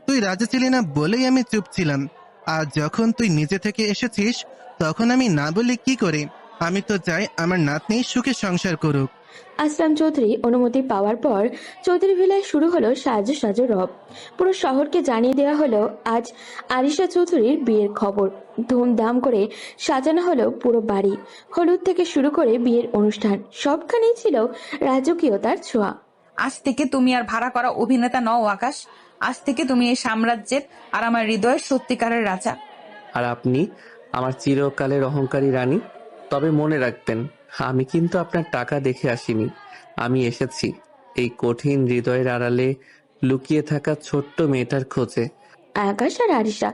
তুই রাজি ছিলি না বলেই আমি চুপ ছিলাম। আর যখন তুই নিজে থেকে এসেছিস তখন আমি না বলি কি করে? আমি তো চাই আমার নাতনি সুখে সংসার করুক। আসলাম চৌধুরী অনুমতি পাওয়ার পর চৌধুরী ভিলায় শুরু হলো সাজো সাজো রব। পুরো শহরকে জানিয়ে দেওয়া হলো আজ আরিশা চৌধুরীর বিয়ের খবর। ধুমধাম করে সাজানো হলো পুরো বাড়ি। হলুদ থেকে শুরু করে বিয়ের অনুষ্ঠান সবখানেই ছিল রাজকীয়তার ছোঁয়া। আজ থেকে তুমি আর ভাড়া করা অভিনেতা নও আকাশ। আজ থেকে তুমি এই সাম্রাজ্যের আর আমার হৃদয়ের সত্যিকারের রাজা। আর আপনি আমার চিরকালের অহংকারী রানী। তবে মনে রাখবেন, আমি কিন্তু আপনার টাকা দেখে আসিনি। আমি এসেছি এই কঠিন হৃদয়ের আড়ালে লুকিয়ে থাকা ছোট্ট মেয়েটার খোঁজে। আকাশ আর আরিশা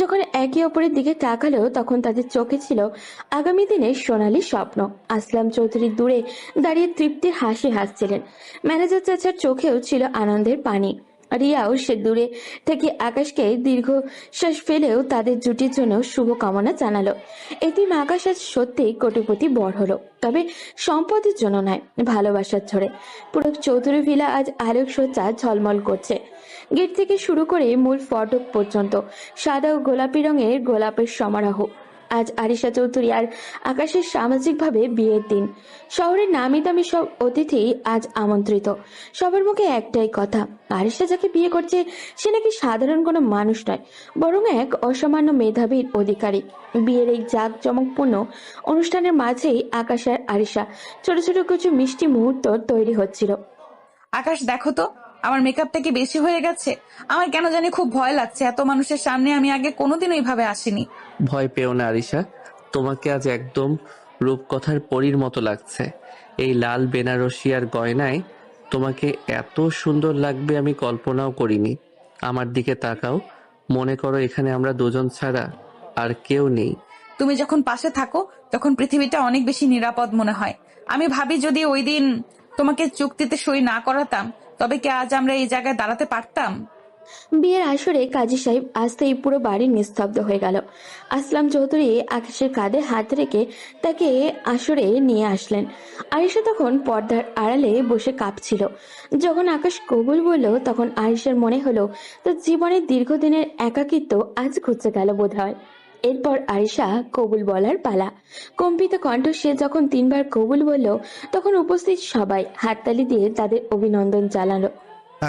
যখন একে অপরের দিকে তাকালো তখন তাদের চোখে ছিল আগামী দিনের সোনালী স্বপ্ন। আসলাম চৌধুরী দূরে দাঁড়িয়ে তৃপ্তির হাসি হাসছিলেন। ম্যানেজার চাচার চোখেও ছিল আনন্দের পানি। রিয়াও সে দূরে থেকে আকাশকে দীর্ঘশ্বাস ফেলেও তাদের জুটির জন্য শুভকামনা জানালো। এতিম আকাশ আজ সত্যি কোটিপতি বড় হলো, তবে সম্পদের জন্য নয়, ভালোবাসার ঝড়ে। পুরো চৌধুরী ভিলা আজ আলোকসজ্জা ঝলমল করছে। গেট থেকে শুরু করে মূল ফটক পর্যন্ত সাদা ও গোলাপি রঙের গোলাপের সমারোহ। আজ আরিশা চৌধুরী আর আকাশের সামাজিকভাবে বিয়ের দিন। শহরের নামি দামি সব অতিথি আজ আমন্ত্রিত। সবার মুখে একটাই কথা, আরিশা যাকে বিয়ে করছে সে নাকি সাধারণ কোনো মানুষ নয়, বরং এক অসামান্য মেধাবীর অধিকারী। বিয়ের এই জাঁকজমকপূর্ণ অনুষ্ঠানের মাঝেই আকাশ আর আরিশা ছোট ছোট কিছু মিষ্টি মুহূর্ত তৈরি হচ্ছিল। আকাশ, দেখো তো আমার মেকআপটা কি বেশি হয়ে গেছে? আমার কেন জানি খুব ভয় লাগছে। এত মানুষের সামনে আমি আগে কোনোদিন এইভাবে আসিনি। ভয় পেও না আরিশা, তোমাকে আজ একদম রূপকথার পরীর মতো লাগছে। এই লাল বেনারসি আর গয়নায় তোমাকে এত সুন্দর লাগবে আমি কল্পনাও করিনি। আমার দিকে তাকাও, মনে করো এখানে আমরা দুজন ছাড়া আর কেউ নেই। তুমি যখন পাশে থাকো তখন পৃথিবীটা অনেক বেশি নিরাপদ মনে হয়। আমি ভাবি যদি ওই দিন তোমাকে চুক্তিতে সই না করাতাম তবে কি আজ আমরা এই জায়গায় দাঁড়াতে পারতাম? বিয়ের আসরে কাজী সাহেব আসতেই পুরো বাড়ি নিস্তব্ধ হয়ে গেল। আসলাম চৌধুরী আকাশের কাঁধে হাত রেখে তাকে আসরে নিয়ে আসলেন। আরিশা তখন পর্দার আড়ালে বসে কাঁপছিল। যখন আকাশ কবুল বলল তখন আরিশার মনে হলো তার জীবনের দীর্ঘদিনের একাকিত্ব আজ ঘুচে গেল বোধ হয়। এরপর আরিশা কবুল বলার পালা। কম্পিত কণ্ঠ সে যখন 3 বার কবুল বলল তখন উপস্থিত সবাই হাততালি দিয়ে তাদের অভিনন্দন জানালো।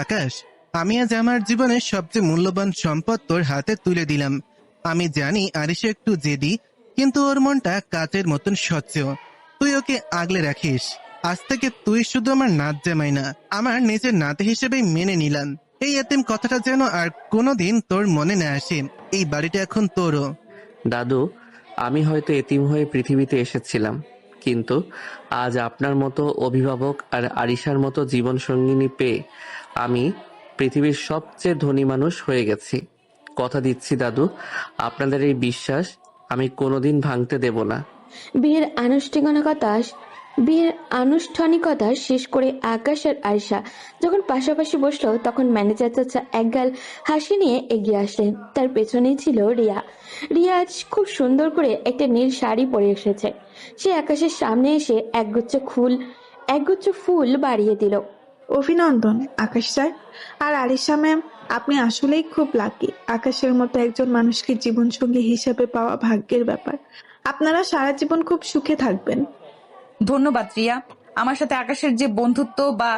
আকাশ, আমি আজ আমার জীবনের সবচেয়ে মূল্যবান সম্পদ তোর হাতে তুলে দিলাম। আমি জানি আরিশা একটু জেদি, কিন্তু ওর মনটা কাচের মতন স্বচ্ছ। তুই ওকে আগলে রাখিস। আজ থেকে তুই শুধু আমার নাত জামাই না, আমার নিজের নাতি হিসেবেই মেনে নিলাম। এই এতিম কথাটা যেন আর কোনোদিন তোর মনে না আসে। এই বাড়িটা এখন তোরও। দাদু, আমি হয়তো এতিম হয়ে পৃথিবীতে এসেছিলাম, কিন্তু আজ আপনার মতো অভিভাবক আর আরিশার মতো জীবন সঙ্গিনী পেয়ে আমি পৃথিবীর সবচেয়ে ধনী মানুষ হয়ে গেছি। কথা দিচ্ছি দাদু, আপনাদের এই বিশ্বাস আমি কোনোদিন ভাঙতে দেব না। বিয়ের আনুষ্ঠানিকতা শেষ করে আকাশ আর আয়শা যখন পাশাপাশি বসলো, তখন ম্যানেজার চাচা একগাল হাসি নিয়ে এগিয়ে আসলেন। তার পেছনেই ছিল রিয়া। রিয়া আজ খুব সুন্দর করে একটা নীল শাড়ি পরে এসেছে। সে আকাশের সামনে এসে একগুচ্ছ ফুল বাড়িয়ে দিল। অভিনন্দন আকাশ স্যার আর আরিশা ম্যাম, আপনি আসলেই খুব লাকি। আকাশের মতো একজন মানুষকে জীবনসঙ্গী হিসেবে পাওয়া ভাগ্যের ব্যাপার। আপনারা সারা জীবন খুব সুখে থাকবেন। ধন্যবাদ রিয়া। আমার সাথে আকাশের যে বন্ধুত্ব বা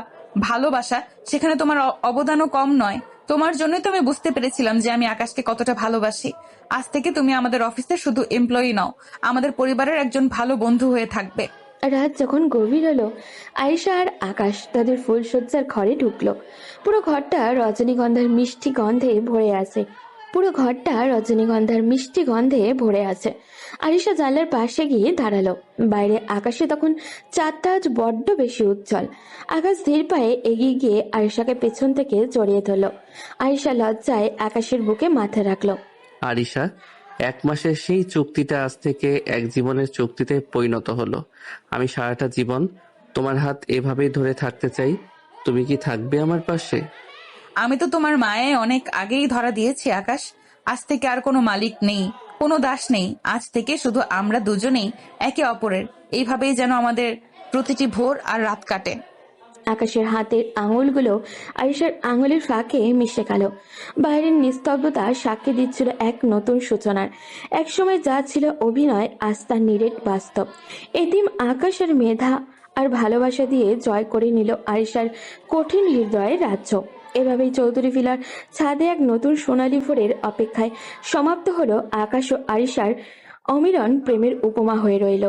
ভালোবাসা, সেখানে তোমার অবদানও কম নয়। তোমার জন্যই তো আমি বুঝতে পেরেছিলাম যে আমি আকাশকে কতটা ভালোবাসি। আজ থেকে তুমি আমাদের অফিসে শুধু এমপ্লয়ি নও, আমাদের পরিবারের একজন ভালো বন্ধু হয়ে থাকবে। রাত যখন গভীর হলো, আয়েশা আর আকাশ তাদের ফুলসজ্জার ঘরে ঢুকলো। পুরো ঘরটা রজনীগন্ধার মিষ্টি গন্ধে ভরে আছে। আয়েশা জানলার পাশে গিয়ে দাঁড়ালো। বাইরে আকাশে তখন চাঁদটা আজ বড্ড বেশি উজ্জ্বল। আকাশ ধীর পায়ে এগিয়ে গিয়ে আয়েশাকে পেছন থেকে জড়িয়ে ধরলো। আয়েশা লজ্জায় আকাশের বুকে মাথা রাখলো। আরিশা, 1 মাসের সেই চুক্তিটা আজ থেকে এক জীবনের চুক্তিতে পরিণত হলো। আমি সারাটা জীবন তোমার হাত এভাবেই ধরে থাকতে চাই। তুমি কি থাকবে আমার পাশে? আমি তো তোমার মায়ে অনেক আগেই ধরা দিয়েছি আকাশ। আজ থেকে আর কোনো মালিক নেই, কোনো দাস নেই। আজ থেকে শুধু আমরা দুজনেই একে অপরের। এইভাবেই যেন আমাদের প্রতিটি ভোর আর রাত কাটে। আকাশের হাতের আঙুলগুলো আয়েশার আঙুলের ফাঁকে মিশে গেল। বাইরের নিস্তব্ধতা সাক্ষী দিচ্ছিল এক নতুন সূচনার। একসময় যা ছিল অভিনয়, আজ তা নিরেট বাস্তব। এতিম আকাশ আর মেধা আর ভালোবাসা দিয়ে জয় করে নিল আয়েশার কঠিন হৃদয়ের রাজ্য। এভাবেই চৌধুরী ভিলার ছাদে এক নতুন সোনালী ভোরের অপেক্ষায় সমাপ্ত হলো আকাশ ও আয়েশার অমিরন প্রেমের উপমা হয়ে রইল।